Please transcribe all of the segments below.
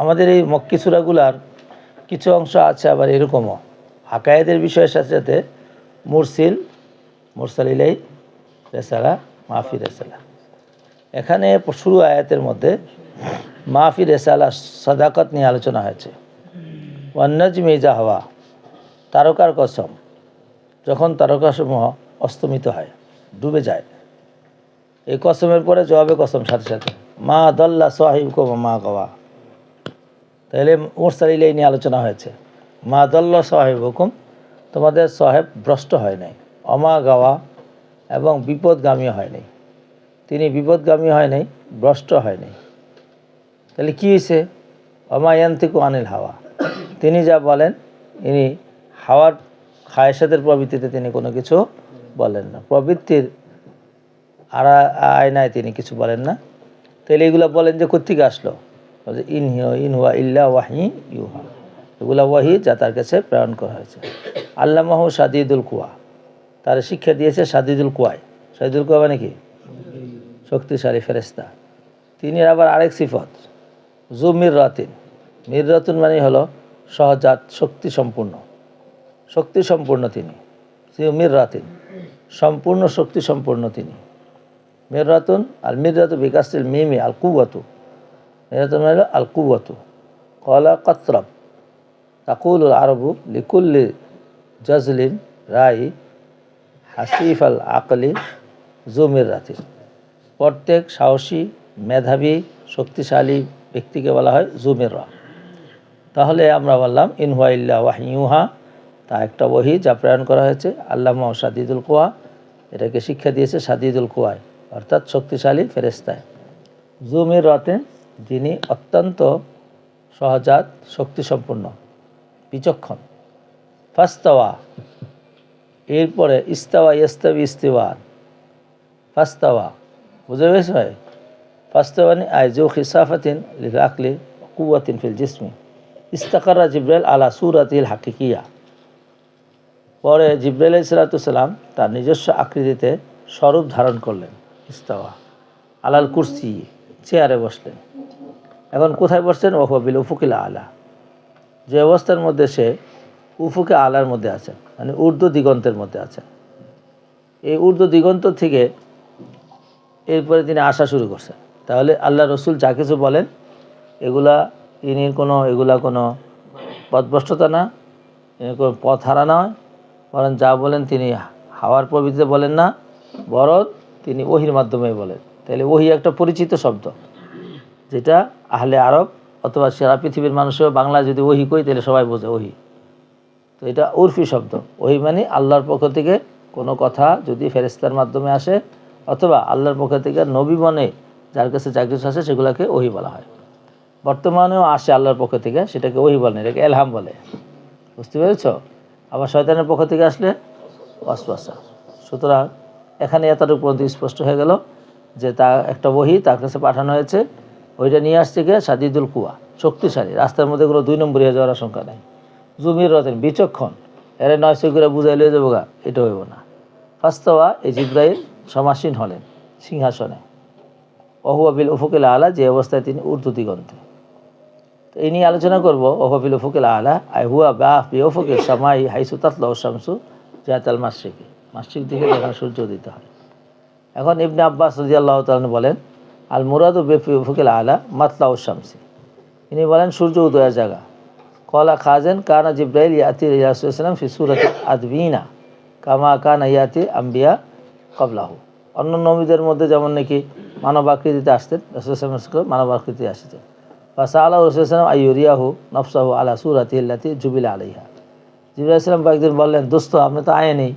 আমাদের এই মক্কি সূরাগুলার কিছু অংশ আছে আবার এরকমও আকায়েদের বিষয়ের সাথে সাথে মুরসাল ইলাই রেসালা, মাহফি রেসালা। এখানে শুরু আয়াতের মধ্যে মাহফি রেসালা সাদাকত নিয়ে আলোচনা হয়েছে। ওয়ান্নাজমি ইযা হাওয়া, তারকার কসম, যখন তারকাসমূহ অস্তমিত হয়, ডুবে যায়। এই কসমের পরে জবাবে কসম সাথে সাথে মা দল্লা সাহিবকুম মা গাওয়া। তাহলে মুরসাল ইলাই নিয়ে আলোচনা হয়েছে। মা দল্লা সাহিবকুম, তোমাদের সাহেব ভ্রষ্ট হয় নাই, অমা গাওয়া, এবং বিপদগামী হয় নাই। তিনি বিপদগামী হয় নাই, ভ্রষ্ট হয় নাই। তাহলে কী হয়েছে? অমা ইয়ান্তিকু আনিল হাওয়া, তিনি যা বলেন ইনি হাওয়ার খায়েশাতের প্রবৃত্তিতে তিনি কোনো কিছু বলেন না, প্রবৃত্তির আয়নায় তিনি কিছু বলেন না। তাহলে এগুলো বলেন যে কোত্থেকে আসলো? ইনহুয়া ইল্লা ওয়াহি ইউহা, এগুলা ওয়াহি যা তার কাছে প্রেরণ করা হয়েছে। আল্লামাহু শাদীদুল কুয়া, তার শিক্ষা দিয়েছে শাদীদুল কুয়ায়। শাদীদুল কুয়া মানে কি? শক্তিশালী ফেরেশতা। তিনি আবার আরেক সিফত জু মিররাতিন, মিররাতুন মানে হলো সহজাত, শক্তি সম্পূর্ণ তিনি। মিররাতিন, সম্পূর্ণ শক্তি সম্পূর্ণ তিনি। মিররাতুন আর মিররাতু বিকাশিল মিমি আল কুওয়াতু, মিররাতুন মানে হলো আল কুওয়াতু। কলা কতরব তাকুল আরবু লিকুল্লি জজলিন রাই হাসিফ আল আকলি জু মিররাতিন, প্রত্যেক সাহসী, মেধাবী, শক্তিশালী ব্যক্তিকে বলা হয় জুমিররা। তাহলে আমরা বললাম ইনহুয়া ইল্লা ওয়াহিয়ুহা, তা একটা ওহী যা প্রেরণ করা হয়েছে। আল্লামা শাদীদুল কুয়া, এটাকে শিক্ষা দিয়েছে শাদীদুল কুয়ায়, অর্থাৎ শক্তিশালী ফেরেশতায়। জুমিররাতে, যিনি অত্যন্ত সহজাত, শক্তিসম্পন্ন, বিচক্ষণ। ফাস্তাওয়া, এরপরে ইস্তাওয়া ইস্তাবি ইস্তিওয়ান, ফাস্তাওয়া বুঝে পেয়েছ ভাই? ফাস্তাওয়ানি আইজু খিসাফাতিন লিল আকলি কুওয়াতিন ফিল জিসমি ইস্তাকাররা জিব্রাইল আলা সুরাতিল হাকিকিয়া। পরে জিব্রাইল আলাইহিস সালাম তার নিজস্ব আকৃতিতে স্বরূপ ধারণ করলেন। ইস্তাওয়া আলাল কুরসি, চেয়ারে বসলেন। এখন কোথায় বসছেন? ওহুয়া বিল উফুকিল আলা, যে অবস্থার মধ্যে সে উফুকে আলার মধ্যে আছেন, মানে ঊর্ধ্ব দিগন্তের মধ্যে আছেন। এই ঊর্ধ্ব দিগন্ত থেকে এরপরে তিনি আসা শুরু করছেন। তাহলে আল্লাহ রসুল যা কিছু বলেন এগুলা কোনো পথভ্রষ্টতা না, কোনো পথ হারা নয়, বরং যা বলেন তিনি হাওয়ার প্রবৃত্তিতে বলেন না, বরং তিনি ওহির মাধ্যমে বলেন। তাহলে ওহি একটা পরিচিত শব্দ, যেটা আহলে আরব অথবা সারা পৃথিবীর মানুষেও বাংলায় যদি ওহি কই তাহলে সবাই বোঝে ওহি। তো এটা উর্ফি শব্দ। ওহি মানে আল্লাহর পক্ষ থেকে কোনো কথা যদি ফেরেশতার মাধ্যমে আসে, অথবা আল্লাহর পক্ষ থেকে নবী মনে যার কাছে যা কিছু আসে সেগুলোকে ওহি বলা হয়। বর্তমানেও আসে আল্লাহর পক্ষ থেকে, সেটাকে ওহি বলে, এটাকে এলহাম বলে। বুঝতে পেরেছ? আবার শয়তানের পক্ষ থেকে আসলে ওয়াসওয়াসা। সুতরাং এখানে এতটুকু পর্যন্ত স্পষ্ট হয়ে গেল যে তা একটা ওহি তার কাছে পাঠানো হয়েছে। ওইটা নিয়ে আসছে গিয়ে শাদীদুল কুয়া, শক্তিশালী, রাস্তার মধ্যে কোনো 2 নম্বরই হয়ে যাওয়ার আশঙ্কা নেই। জুমির রতেন, বিচক্ষণ, এর 900 করে বুঝাই লিয়ে যাবো গা, এটা হইব না। ফাস্তাওয়া, এই জিব্রাইল সমাসীন হলেন সিংহাসনে। ওহুয়া বিল উফুকিল আলা, যে অবস্থায় তিনি ঊর্ধ্ব দিগন্তে। তো এই নিয়ে আলোচনা করবো। ওহুয়া বিল উফুকিল আলা আই হুয়া বাহ বি উফুকিল সামাই হাইসু তাতলাউ শামসু জাতাল মাশরিকি, মাশরিক দিকে যেখানে সূর্য উদিত হয়। এখন ইবনে আব্বাস রাদিয়াল্লাহু তাআলা বলেন আল মুরাদু বি উফুকিল আলা মাতলাউ শামসি, তিনি বলেন সূর্য উদয়ের জায়গা। কলা খাজেন কানা জিব্রাইল ইয়াতি রাসূলুল্লাহ সাল্লাল্লাহু আলাইহি ওয়াসাল্লাম ফি সূরাতি আদবিনা কামা কানা ইয়াতি আম্বিয়া ক্বাবলাহু। অন্য নবীদের মধ্যে যেমন নাকি মানব আকৃতিতে আসতেন, রাসূলুল্লাহ সাল্লাল্লাহু আলাইহি ওয়াসাল্লাম মানব আকৃতিতে আসতেন। ফাসাআলা রাসূলুল্লাহ সাল্লাল্লাহু আলাইহি ওয়াসাল্লাম আইয়ুরিয়াহু নফসাহু আলা সূরাতিহি আল্লাতী জুবিলা আলাইহা। জিবরাইল আলাইহিস সালাম একদিন বললেন, দোস্ত আপনি তো আয়েনই,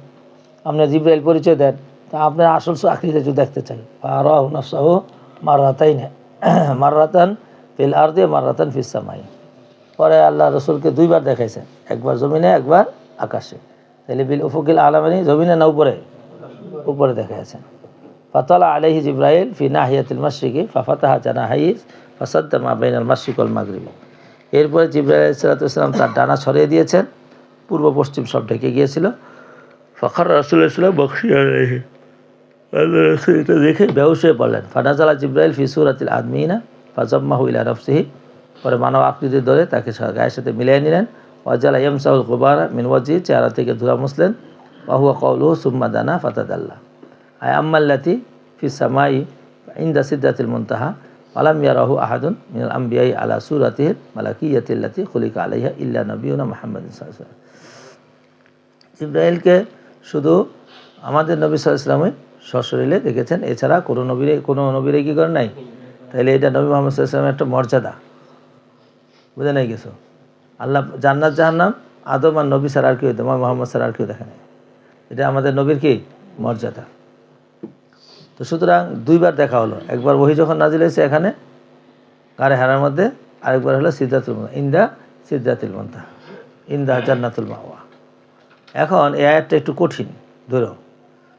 আপনি জিব্রাইল পরিচয় দেন, তা আপনার আসল আকৃতি একটু দেখতে চাই। ফারাহু নফসাহু মাররাতাইন, মাররাতান ফিল আরদি মাররাতান ফিস সামাই। পরে আল্লাহ রসুলকে 2 বার দেখাইছেন, একবার জমিনে, একবার আকাশে। তাহলে বিল উফুকিল আলা মানে জমিনে না উপরে? উপরে দেখাইছেন। ফাতালা আলাইহি জিব্রাইল ফি নাহিয়াতিল মাশরিকি ফাফাতাহা জানাহাইহি ফাসাদ্দা মা বাইনাল মাশরিক ওয়াল মাগরিব। এরপরে জিব্রাইল আলাইহিস সালাম তার ডানা ছড়িয়ে দিয়েছেন, পূর্ব পশ্চিম সব ঢেকে গিয়েছিল। ফখর রাসূলুল্লাহ সাল্লাল্লাহু বকশিয়া আলাইহি, আল্লাহ রাসূল এটা দেখে বেহুশ হয়ে পড়লেন। ফানাজালা জিব্রাইল ফি সূরাতিল আদমিনা ফাজাম্মাহু ইলা নাফসিহি পরে মানব আকৃতি ধরে তাকে গায়ের সাথে মিলিয়ে নিলেন। ওয়াজালা ইয়ামসাহুল গুবারা মিন ওয়াজহি, চেহারা থেকে ধুলা মুছলেন। ওয়া হুয়া কাউলুহু সুম্মা দানা ফাতাদাল্লা। আয় আম্মাল্লাতি ফিস সামাই ইনদা সিদরাতিল মুনতাহা ওয়ালাম ইয়ারাহু আহাদুন মিনাল আমবিয়াই আলা সূরাতিহিল মালাকিয়াতিল্লাতি খুলিকা আলাইহা ইল্লা নবিয়ুনা মুহাম্মাদিন সাল্লাল্লাহু আলাইহি ওয়াসাল্লাম। জিবরাইলকে শুধু আমাদের নবী সাল্লাল্লাহু আলাইহি ওয়াসাল্লামই সশরীরে দেখেছেন, এছাড়া কোনো নবীরে কি করে নাই। তাইলে এটা নবী মুহাম্মদ সাল্লাল্লাহু আলাইহি ওয়াসাল্লামের একটা মর্যাদা, বুঝে নাই কিছু। আল্লাহ জান্নাত জাহান্নাম আদম আর নবী ছাড়া আর কেউ, মুহাম্মদ ছাড়া আর কেউ দেখে নাই। এটা আমাদের নবীর কি মর্যাদা। তো সুতরাং দুইবার দেখা হলো, একবার ওহী যখন নাজিল হয়েছে এখানে গারে হারার মধ্যে, আরেকবার হলো সিদরাতুল মুনতাহা, ইনদা সিদরাতুল মুনতাহা ইনদা জান্নাতুল মাওয়া। এখন এই আয়াতটা একটু কঠিন ধরো।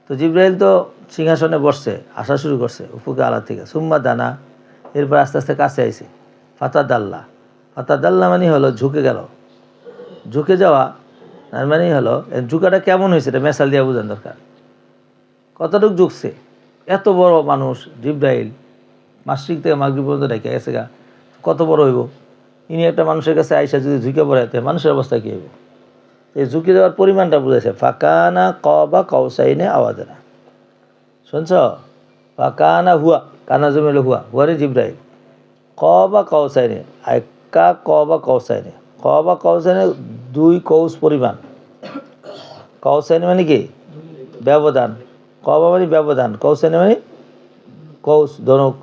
তো জিবরাইল তো সিংহাসনে বসছে, আসা শুরু করছে উফুকে আলা থেকে, সুম্মা দানা, এরপর আস্তে আস্তে কাছে আইছে। ফাতাদাল্লা, ফাতাদাল্লা মানে হলো ঝুঁকে গেল। ঝুঁকে যাওয়া তার মানে হলো ঝুঁকাটা কেমন হয়েছে এটা মেসাল দিয়ে বোঝান দরকার। কতটুকু ঝুঁকছে, এত বড় মানুষ জিবরাইল মাসরিক থেকে মাগরিব পর্যন্ত ডেকে গেছে গা, কত বড় হইব। ইনি একটা মানুষের কাছে আইসা যদি ঝুঁকে পড়ে মানুষের অবস্থা কী হইব। এই ঝুঁকি দেওয়ার পরিমাণটা বুঝেছে। ফাকানা কবা কাউসাইনে আওয়াজনা, শুনছ? ফাকানা হুয়া, কানা জমিল হুয়া, হুয়ারে জিবরাইল। কবা কাউসাইনে, আয়কা কবা কাউসাইনে, কবা কাউসাইনে 2 কৌস পরিমাণ। কাউসাইনে মানে কি ব্যবধান, কবা মানে ব্যবধান, কৌসাইনে মানে কৌস ধনুক,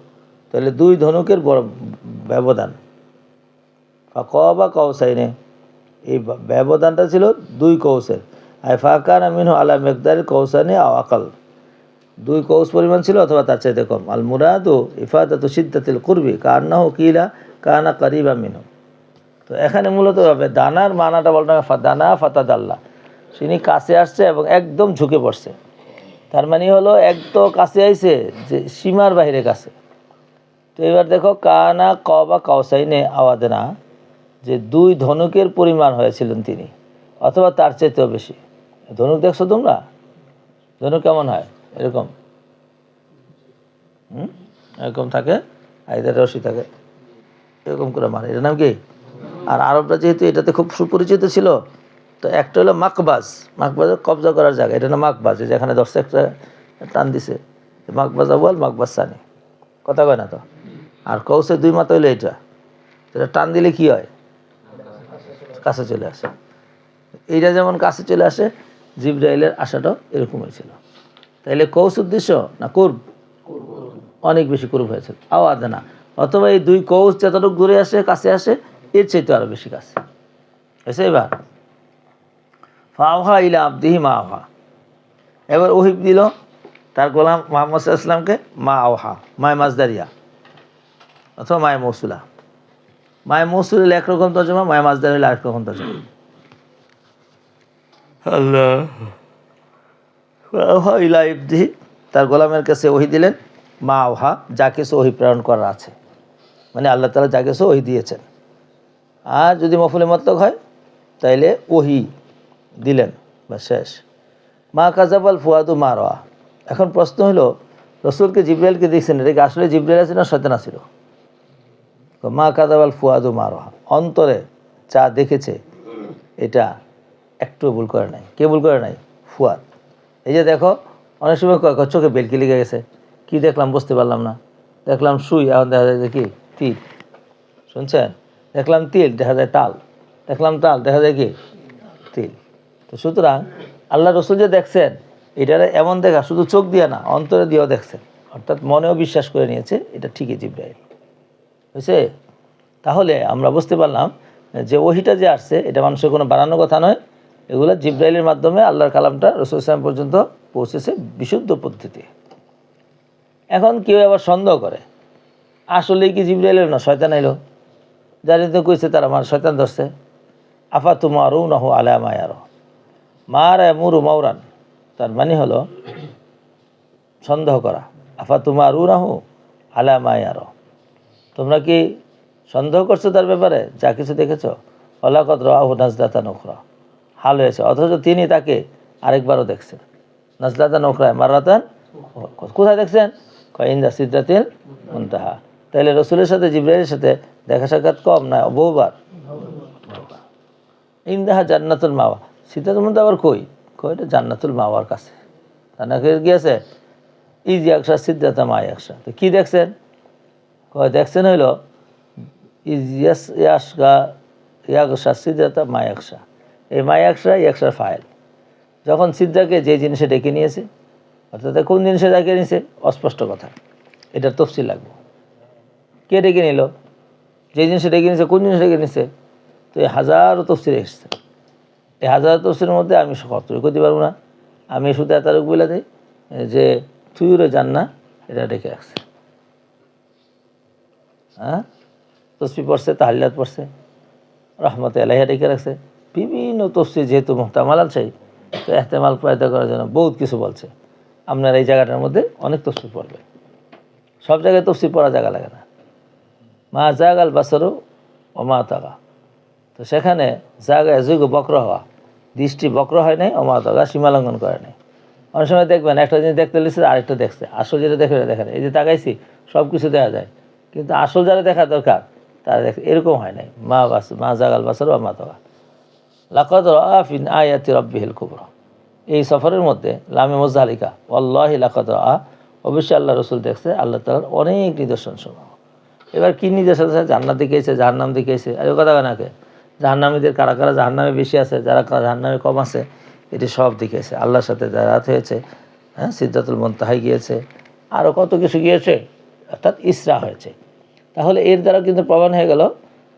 তাহলে 2 ধনুকের বড় ব্যবধান। কবা কাউসাইনে, এই ব্যবধানটা ছিল 2 কৌসের। আই ফাকান আমিনহু আলা মেকদারি কৌসানি আও আকাল, 2 কৌস পরিমাণ ছিল অথবা তার চাইতে কম। আল মুরাদু ইফাদাতু সিদ্দাতিল কুরবি কান্নাহু কিলা কানা কারিবা মিনহু। তো এখানে মূলত হবে দানার মানাটা বলতে দানা ফাতাদাল্লা, তিনি কাছে আসছে এবং একদম ঝুঁকে পড়ছে। তার মানে হলো একদম কাছে আইছে যে সীমার বাইরে কাছে। তো এবার দেখো কানা কবা কাউসাইনে আওয়াদনা, যে 2 ধনুকের পরিমাণ হয়েছিলেন তিনি অথবা তার চাইতেও বেশি। ধনুক দেখছো তোমরা? ধনুক কেমন হয়? এরকম এরকম থাকে, আইদার রশি থাকে, এরকম করে মারে, এটার নাম কি? আর আরবরা যেহেতু এটাতে খুব সুপরিচিত ছিল, তো একটা হলো মাকবাজ, মাকবাজের কবজা করার জায়গা, এটা না মাকবাজ, যেখানে 10 একটা টান দিছে মাকবাজ আউয়াল মাকবাজ সানি, কথা কয় না তো। আর কৌশে 2 মাথা হইলো এটা টান দিলে কি হয়? কাছে চলে আসে। এইটা যেমন কাছে চলে আসে, জিবরাইলের আশাটাও এরকম হয়েছিল। তাইলে কৌস উদ্দেশ্য না কুরব? অনেক বেশি কুরব হয়েছিল। আওয়াজ না, অথবা এই 2 কৌস যতটুকু দূরে আসে কাছে আসে এর চাইতে আরো বেশি কাছে এসে। এবার ফাওহা ইলা আবদিহি মা আওহা, এবার ওহী দিল তার গোলাম মুহাম্মদ সাল্লাল্লাহু আলাইহি ওয়াসাল্লামকে। মা আওহা মায় মাজদারিয়া অথবা মায় মৌসুলা। মায় মৌসুল হলে একরকম তর্জমা, মায় মাজদার হলে আরেক রকম তর্জমা। আল্লাহ আওহা ইলা আবদিহি, তার গোলামের কাছে ওহী দিলেন। মা আওহা, যা কিছু ওহী প্রেরণ করার আছে, মানে আল্লাহ তাআলা যা কিছু ওহী দিয়েছেন। আর যদি মফুলে মতলক হয় তাইলে ওহী দিলেন বা শেষ। মা কাযাবাল ফুয়াদু মা রাআ। এখন প্রশ্ন হলো, রাসূলকে জিবরাইলকে দেখছেন, এটা কি আসলে জিবরাইল আছে না শয়তান আছিল? মা কাযাবাল ফুয়াদু মা রাআ, অন্তরে যা দেখেছে এটা একটু ভুল করে নাই। কে ভুল করে নাই? ফুয়াদ। এই যে দেখো অনেক সময় চোখে বেলকি লেগে গেছে, কি দেখলাম বুঝতে পারলাম না, দেখলাম সুই, এখন দেখা যায় যে কি তীর, শুনছেন? দেখলাম তিল, দেখা যায় তাল, দেখলাম তাল, দেখা যায় কি তিল। তো সুতরাং আল্লাহ রসুল যে দেখছেন, এটা এমন দেখা শুধু চোখ দিয়ে না, অন্তরে দিয়েও দেখছেন, অর্থাৎ মনেও বিশ্বাস করে নিয়েছে এটা ঠিকই জিবরাইল হয়েছে। তাহলে আমরা বুঝতে পারলাম যে ওহিটা যে আসছে এটা মানুষের কোনো বানানো কথা নয়, এগুলো জিবরাইলের মাধ্যমে আল্লাহর কালামটা রাসূল সাল্লাল্লাহু আলাইহি ওয়াসাল্লাম পর্যন্ত পৌঁছেছে বিশুদ্ধ পদ্ধতি। এখন কেউ আবার সন্দেহ করে আসলেই কি জিবরাইল এলো না শয়তান এলো, যারা তো কইছে তারা আমার শয়তান ধরছে। আফা তুমারুনাহু আলা মা ইয়ারা, মারা মুরু মাওরান, তার মানে হলো সন্দেহ করা। আফা তুমারুনাহু আলা মা ইয়ারা, তোমরা কি সন্দেহ করছো তার ব্যাপারে যা কিছু দেখেছো? ওয়ালাকাদ রাআহু নাজলাতান উখরা, হাল হয়েছে, অথচ তিনি তাকে আরেকবারও দেখছেন। নাজলাতান উখরা মারাতান, কোথায় দেখছেন? ইনদা সিদরাতিল মুনতাহা, তাহলে রসুলের সাথে জিব্রাইলের সাথে দেখা সাক্ষাৎ কম না বহুবার। ইন্দাহা জান্নাতুল মাওয়া, সিদ্ধাতুল মুনতাহা আবার কই এটা জান্নাতুল মাওয়ার কাছে। নাকি গিয়েছে ইজ ইয়াকশা সিদ্ধাতা মা ইয়াকশা। তো কী দেখছেন? দেখছেন হইল ইজ ইয়াসকা ইয়াকশা সিদ্ধাতা মা ইয়াকশা। এই মা ইয়াকশা ইয়াকশার ফাইল। যখন সিদ্ধাকে যে জিনিসে ডেকে নিয়েছে, অর্থাৎ কোন জিনিসে ডেকে নিয়েছে অস্পষ্ট কথা, এটার তফসিল লাগবে। কে ডেকে নিল? যে জিনিসে ডেকে নিয়েছে কোন জিনিসে ডেকে নিয়েছে? তো এই হাজারো তফসিল এসেছে। এই হাজারো তফসিলের মধ্যে আমি কতটুকু করতে পারবো না। আমি শুধু এতটুকু বলে দিই যে তুইরে জান্না এটা ডেকে রাখছে। হ্যাঁ, তসবি পড়ছে, তাহলিলাত পড়ছে, রহমতে আলাইহা ডেকে রাখছে। বিভিন্ন তফসির যেহেতু মুহতামাল আছে, তো এহতেমাল পয়দা করার জন্য বহুত কিছু বলছে। আপনার এই জায়গাটার মধ্যে অনেক তফসির পড়বে। সব জায়গায় তফসির পড়া জায়গা লাগে না। মা জাগাল বাসারও ও মা তাগা, তো সেখানে জায়গায় যুগ বক্র হওয়া, দৃষ্টি বক্র হয় নাই, অমা তাগা সীমালঙ্ঘন করে নাই। অনেক সময় দেখবেন একটা জিনিস দেখতে লিখছে, আরেকটা দেখছে, আসল যেটা দেখে দেখে না। এই যে তাকাইছি সব কিছু দেখা যায়, কিন্তু আসল যারা দেখা দরকার তারা দেখে, এরকম হয় নাই। মা জাগাল বাসারও মা তাগা লাকাদ রাআ ফিন আয়াতি রাব্বিহিল কুবরা। এই সফরের মধ্যে লামে মুজদালিকা ওয়াল্লাহি লাকাদ রাআ, অবশ্যই আল্লাহ রসুল দেখছে আল্লাহ তাআলার অনেক নিদর্শন সমূহ। এবার কী নিদর্শন আছে? জান্নাত দেখিয়েছে, জাহান্নাম দেখিয়েছে। আর কথা নাকে জাহান্নামীদের কারা কারা জাহান্নামে বেশি আছে, যারা জাহান্নামে কম আছে, এটি সব দেখিয়েছে। আল্লাহর সাথে রাত হয়েছে, হ্যাঁ, সিদ্ধাতুল মুনতাহা গিয়েছে, আরও কত কিছু গিয়েছে, অর্থাৎ ইসরা হয়েছে। তাহলে এর দ্বারা কিন্তু প্রমাণ হয়ে গেল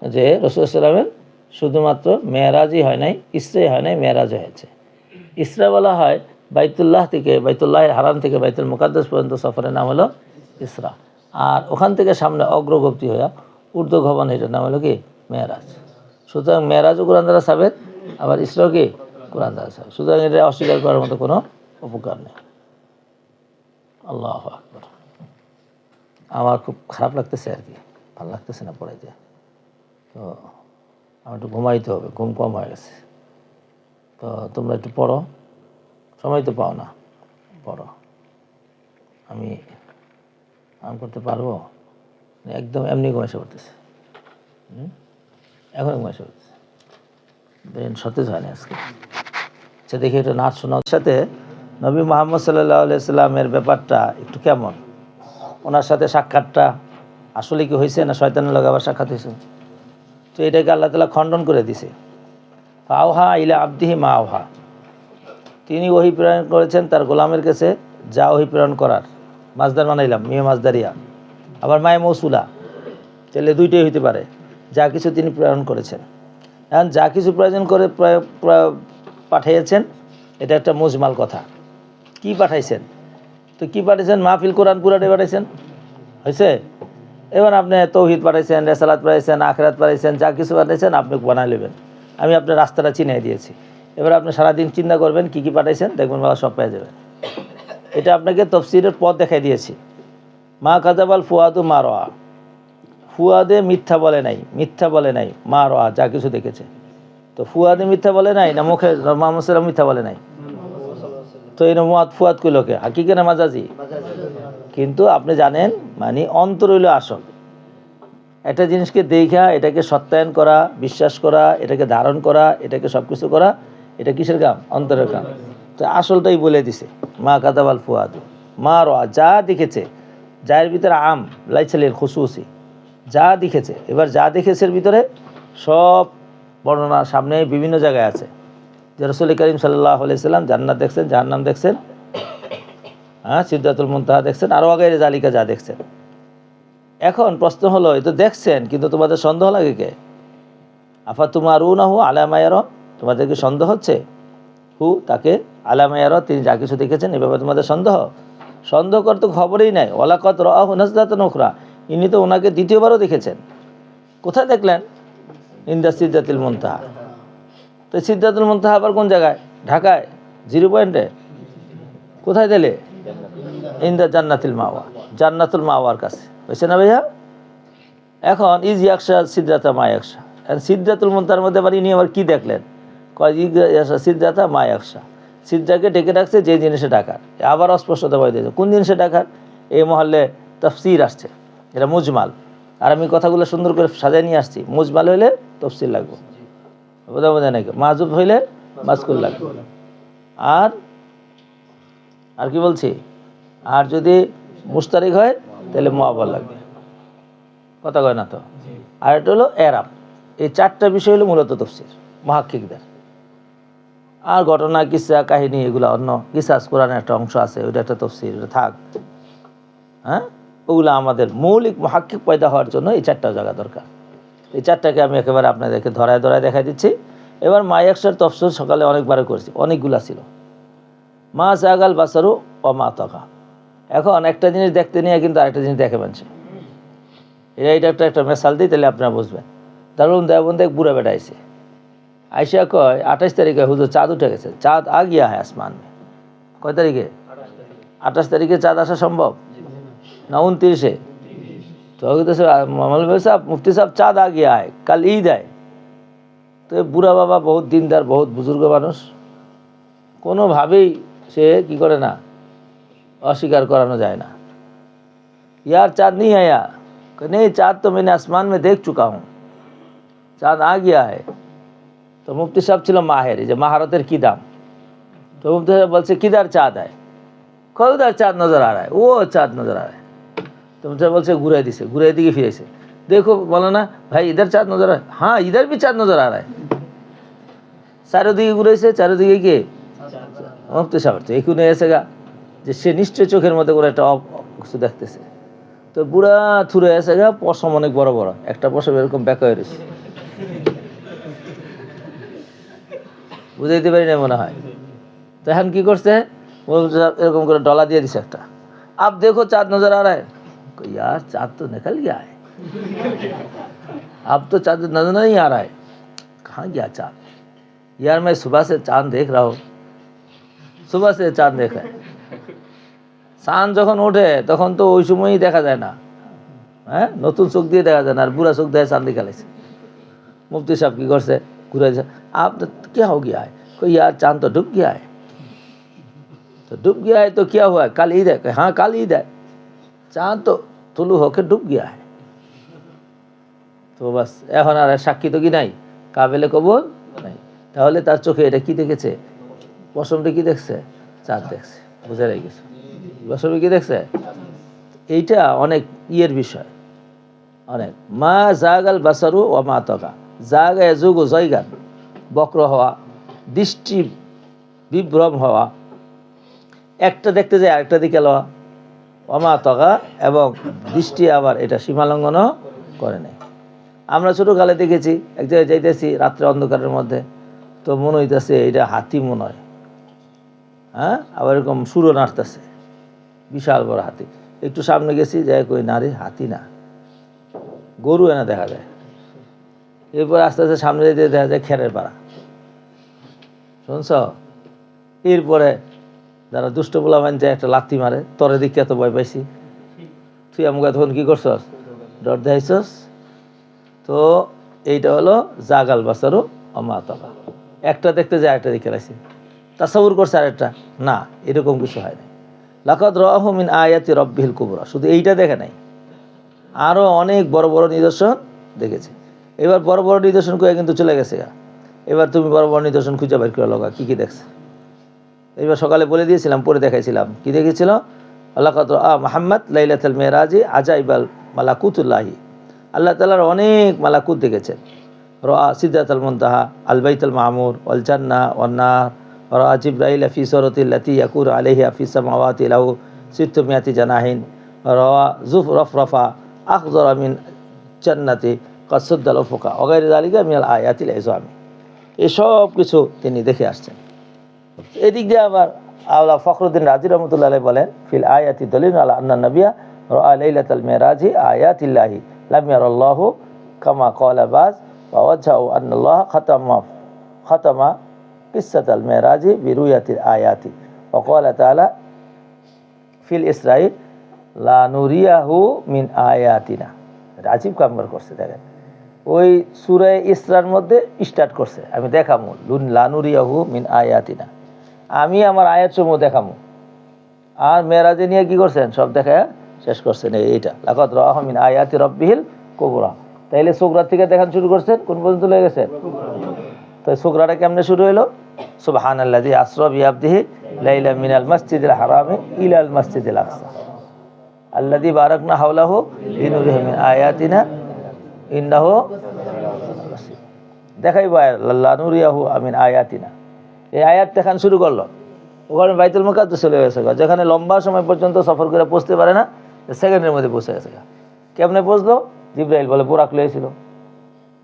যে রাসূল সাল্লাল্লাহু শুধুমাত্র মেরাজই হয় নাই, ইসরাই হয় নাই, মেরাজ হয়েছে। ইসরা বলা হয় বাইতুল্লাহ থেকে, বাইতুল্লাহ হারাম থেকে বাইতুল মুকাদ্দাস পর্যন্ত সফরের নাম হলো ইসরা। আর ওখান থেকে সামনে অগ্রগতি হয়ে ঊর্ধ্বগমন, এটার নাম হলো কি মেরাজ। সুতরাং মেরাজও কোরআন দ্বারা সাবেত, আবার ইসরাও কি কোরআন দ্বারা সাবেত। সুতরাং এটা অস্বীকার করার মতো কোনো উপকার নেই। আল্লাহু আকবার। আমার খুব খারাপ লাগতেছে আর কি, ভালো লাগতেছে না পড়াইতে। তো আমার একটু ঘুমাইতে হবে, ঘুম কম হয়ে গেছে। তো তোমরা একটু পড়ো, সময় তো পাও না, পড়ো। আমি করতে পারবো? একদম এমনি ঘুমাইসে পড়তেছে, এখন ঘুমাইসে পড়তেছে, ব্রেন সতেজ হয় না আজকে। আচ্ছা দেখি এটা নাচ শোনার সাথে নবী মুহাম্মদ সাল্লাল্লাহু আলাইহি সাল্লামের ব্যাপারটা একটু কেমন, ওনার সাথে সাক্ষাৎটা আসলে কি হয়েছে না শয়তানের লগে আবার সাক্ষাৎ হয়েছে? তো এটাকে আল্লাহ তাআলা খণ্ডন করে দিছে। আওহা ইলা আবদিহি মা আওহা, তিনি ওহী প্রেরণ করেছেন তার গোলামের কাছে যা ওহী প্রেরণ করার। মাজদার বানাইলাম, মিয়া মাজদারিয়া, আবার মায়ে মৌসুলা, তাহলে দুইটাই হইতে পারে। যা কিছু তিনি প্রেরণ করেছেন। এখন যা কিছু প্রয়োজন করে পাঠিয়েছেন, এটা একটা মুজমাল কথা। কি পাঠাইছেন? তো কি পাঠাইছেন? মাহফিল কোরআন পুরাটাই পাঠাইছেন, হয়েছে? এবার আপনি তৌহিদ পাঠাইছেন, রেসালাত পাঠাইছেন, আখিরাত পাঠাইছেন, যা কিছু পাঠাইছেন আপনি বানাই নেবেন। আমি আপনার রাস্তাটা চিনিয়ে দিয়েছি। এবার আপনি সারাদিন চিন্তা করবেন কী কী পাঠাইছেন, দেখবেন বাবা সব পেয়ে যাবেন। এটা আপনাকে তফসিরের পথ দেখাই দিয়েছি। মা কাযাবাল ফুয়াদু মা রাআ, ফুয়াদে মিথ্যা বলে নাই, মিথ্যা বলে নাই, মা রাআ যা কিছু দেখেছে। তো ফুয়াদে মিথ্যা বলে নাই না মুখে মুহাম্মদ সাল্লাল্লাহু মিথ্যা বলে নাই? তো এই ফুয়াদ কইলকে হাকিকে না মাজাজি? কিন্তু আপনি জানেন মানে অন্তর হইল আসল। একটা জিনিসকে দেখা এটাকে সত্যায়ন করা, বিশ্বাস করা, এটাকে ধারণ করা, এটাকে সব কিছু করা, এটা কিসের কাম? অন্তরের কাম। তো আসলটাই বলে দিছে মা কাযাবাল ফুয়াদু মা রাআ, যা দেখেছে, যার ভিতরে আম লাইসালিল খুসুসি, যা দেখেছে। এবার যা দেখেছে এর ভিতরে সব বর্ণনা সামনে বিভিন্ন জায়গায় আছে। যে রাসূল করিম সাল্লাল্লাহু আলাইহি সাল্লাম জান্নাত দেখছেন, জাহান্নাম দেখছেন, হ্যাঁ, সিদরাতুল মুনতাহা দেখছেন, আরও আগে জালিকা যা দেখছেন। এখন প্রশ্ন হলো, এই তো দেখছেন কিন্তু তোমাদের সন্দেহ লাগে কে? আফাতুমারুনাহু আলা মা ইয়ারা, তোমাদের কি সন্দেহ হচ্ছে? হু তাকে, আলা মা ইয়ারা তিনি যা কিছু দেখেছেন এ ব্যাপারে তোমাদের সন্দেহ? সন্দেহ করার তো খবরই নাই। ওয়ালাকাদ রাআহু নাজলাতান উখরা, ইনি তো ওনাকে দ্বিতীয়বারও দেখেছেন। কোথায় দেখলেন? ইনদা সিদরাতুল মুনতাহা। তো সিদরাতুল মুনতাহা আবার কোন জায়গায়? ঢাকায় 0 পয়েন্টে। কোথায় দিলে? ইনদা জান্নাতুল মাওয়া, জান্নাতুল মাওয়ার কাছে, বুঝছেন না ভাইয়া? এখন ইজ ইয়াকশা সিদরাতা মা ইয়াকশা, সিদরাতুল মুনতাহার মধ্যে আবার ইনি আবার কি দেখলেন? কয় ইয়াকশা সিদরাতা মা ইয়াকশা, সিদরাকে ডেকে রাখছে যে জিনিসে ডাকার। আবার অস্পষ্টতা বলে দিয়েছে কোন জিনিসে ডাকার। এই মহল্লে তাফসীর আসছে, এটা মুজমাল। আর আমি কথাগুলো সুন্দর করে সাজায় নিয়ে আসছি। মুজমাল হইলে তফসিল লাগবে, বোঝা নাকি? মাহজুব হইলে মাজকুর লাগবে। আর আর কি বলছি, আর যদি মুস্তারিক হয় তাহলে মুআব্বাল লাগবে। কথা কয় না তো? আর এটা হলো এরাব। এই চারটা বিষয় হলো মূলত তফসির মুহাক্কিকদের। আর ঘটনা, কিসসা, কাহিনী এগুলো অন্য। কিসাস কোরআনের একটা অংশ আছে, ওইটা একটা তফসির, ওটা থাক। হ্যাঁ, ওগুলো আমাদের মৌলিক মুহাক্কিক পয়দা হওয়ার জন্য এই চারটা জায়গা দরকার। এই চারটাকে আমি একেবারে আপনাদেরকে ধরায় দেখাই দিচ্ছি। এবার মা একশার তফসির সকালে অনেকবারও করেছি, অনেকগুলা ছিল। মা জাগাল বাসারু ও মা তকা। এখন একটা জিনিস দেখতে নিয়ে কিন্তু আরেকটা জিনিস দেখে মানছে। এটা একটা মেসাল দিই, তাহলে আপনারা বুঝবেন। ধরুন দেওবন্দে এক বুড়া বেটা আইসে, আইসা কয় 28 তারিখে হুজুর চাঁদ উঠে গেছে। চাঁদ আ গিয়া হ্যাঁ আসমান মে। কয় তারিখে? 28 তারিখে চাঁদ আসা সম্ভব না 29-এ? তো মৌলভী সাহেব, মুফতি সাহেব, চাঁদ আ গিয়া হয়, কাল ঈদ আয়। তো বুড়া বাবা বহুত দিনদার, বহুত বুজুর্গ মানুষ, কোনোভাবেই সে কি করে না, অস্বীকার করানো যায় না। यार चाँद नहीं आया? नहीं, चाँद तो मैंने आसमान में देख चुका हूँ, चाँद आ गया है। तो मुफ्ती साहब ছিল মাহের, যে महारतेर की दाम। तो मुफ्ती साहब बोलছে किधर चाँद है? उधर चाँद नजर आ रहा है, वो चाँद नजर आ रहा है। तो मुफ्ती साहब बोलছে ঘুরাই দিছে, ঘুরাই দিকে ফিরেছে, देखो बोलो ना भाई इधर चाँद नजर आ रहा है? हाँ इधर भी चाँद नजर आ रहा है। চারিদিকে ঘুরাইছে, চারিদিকে কি মুফতি সাহেব তো এখুনে এসে গা যে সে নিশ্চয় চোখের মধ্যে করে একটা কিছু দেখতেছে। তো বুড়া থুরে এসে গা, পশম অনেক বড় বড়, একটা পশম এরকম ব্যাকা হয়ে রয়েছে, বুঝাইতে পারি না মনে হয়। তো এখন কি করছে, এরকম করে ডলা দিয়ে দিছে একটা, আপ দেখো চাঁদ নজর आ रहा है। यार चाँद तो निकल गया है, अब तो चाँद नजर नहीं आ रहा है। कहाँ गया चाँद? यार मैं सुबह से चाँद देख रहा हूँ, सुबह से चाँद देखा है। চাঁদ যখন ওঠে তখন তো ওই সময়ই দেখা যায় না, হ্যাঁ, নতুন চোখ দিয়ে দেখা যায় না। আর বুড়া চোখ দিয়ে চাঁদ দেখালেছে। मुफ्ती साहब की घर से घुरे, आप तो क्या हो गया है? कोई यार चांद तो डूब गया है। तो डूब गया है तो क्या हुआ है? कल ईद है। हाँ कल ईद है, चांद तो तुलू होकर डूब गया है। তো বাস, এখন আর সাক্ষী তো কি নাই, কাবেলে কবুল নাই। তাহলে তার চোখে এটা কি দেখেছে? পশমটা কি দেখছে? চাঁদ দেখছে, বুঝে রেখে গেছে। পশমে কি দেখছে? এইটা অনেক ইয়ের বিষয়, অনেক। মা জাগাল বাসারু ও মা তকা, জাগা যুগ জয়গান, বক্র হওয়া, দৃষ্টি বিভ্রম হওয়া, একটা দেখতে যায় আরেকটা দিকে লওয়া, অমা তকা, এবং দৃষ্টি আবার এটা সীমালঙ্ঘনও করে নেই। আমরা ছোটোকালে দেখেছি, এক জায়গায় যাইতেছি রাত্রে অন্ধকারের মধ্যে, তো মনে হইতেছে এটা হাতি মনে হয়, হ্যাঁ, আবার এরকম সুরও নাড়তেছে, বিশাল বড় হাতি। একটু সামনে গেছি, যাই কই না রে হাতি না, গরু এনে দেখা যায়। এরপর আস্তে আস্তে সামনে যেতে দেখা যায় খেরের পাড়া, শুনছ? এরপরে যারা দুষ্ট পোলা মানছে একটা লাথি মারে, তরে দিকে এত ভয় পাইছি, তুই আমাকে তখন কি করছস? ডর দেখাইছস। তো এইটা হলো জাগাল বাসারও অমা তকা, একটা দেখতে যায় একটা দিকে রাখছি, তাসাউর করছে আরেকটা, না এরকম কিছু হয় না। লাকাদ রাআহু মিন আয়াতি রাব্বিহিল কুবরা, শুধু এইটা দেখে নাই, আরও অনেক বড় বড় নিদর্শন দেখেছে। এবার বড় বড় নিদর্শন করে কিন্তু চলে গেছে। এবার তুমি বড় বড় নিদর্শন খুঁজে বের করে লগা কী কী দেখছে। এবার সকালে বলে দিয়েছিলাম, পরে দেখাইছিলাম কি দেখেছিল। লাকাদ রাআ মুহাম্মদ লাইলাতুল মিরাজি আজাইবাল মালাকুতুল্লাহি, আল্লাহ তাআলার অনেক মালাকুত দেখেছেন। রাআ সিদরাতুল মুনতাহা, আল বাইতুল মামুর, ওয়াল জান্নাহ ওয়ান নার, রাআ জিবরাইল ফি সূরাতিল লাতী ইয়াকুর আলাইহা ফিস সামাওয়াতি লাহু সিত্তুমিয়াতি জানাহিন, রাআ যুফরাফা আখযারা মিন জান্নাতি কাদ সুদ্দাল উফুকা ওয়াগাইরি যালিকা মিনাল আয়াতিল ইজামি। এসব কিছু তিনি দেখে আসছেন। এদিক দিয়ে আবার আল্লাহ ফখরুদ্দিন রাজি রহমতুল্লাহ আলাইহি বলেন, ফিল আয়াতি দলিলুন আলা আন্না নাবিয়্যা রাআ লাইলাতাল মিরাজি আয়াতিল্লাহি লাম ইয়ারাল্লাহু কামা ক্বালা বাজ ওয়া ওয়াজহাউ আন্নাল্লাহ খাতামা কিসসাতাল মিরাজি বিরুয়াতিল আয়াতি ওয়া ক্বালা তাআলা ফিল ইসরাঈ লা নুরিয়াহু মিন আয়াতিনা। রাজীব কামবার করছে, দেখেন ওই সূরা ইসরার মধ্যে স্টার্ট করছে, আমি দেখামু লা নুরিয়াহু মিন আয়াতিনা, আমি আমার আয়াতসমূহ দেখামু। আর মেরাজে নিয়ে কি করছেন, সব দেখা শেষ করছেন এইটা, লাকাদ রাআহু মিন আয়াতি রাব্বিহিল কুবরা। তাইলে সুগরা থেকে দেখান শুরু করছেন, কোন পর্যন্ত লেগে গেছেন? তো সুগরাটা কেমনে শুরু হইলো? সুবহানাল্লাযী আসরা বিআবদিহি লাইলাম মিনাল মাসজিদিল হারামি ইলাল মাসজিদিল আকসা আল্লাযী বারাকনা হাওলাহু লিনুরিহি মিন আয়াতিনা ইন্নাহু দেখাইবো আল্লাহ নুরিয়াহু মিন আয়াতিনা। এই আয়াত দেখান শুরু করলো, ওখানে বাইতুল মুকাদ্দাস চলে গেছে, যেখানে লম্বা সময় পর্যন্ত সফর করে পৌঁছতে পারে না, সেকেন্ডের মধ্যে পৌঁছে গেছে। কেমনে পৌঁছলো? জিবরাইল বলে বুরাক লয়েছিল।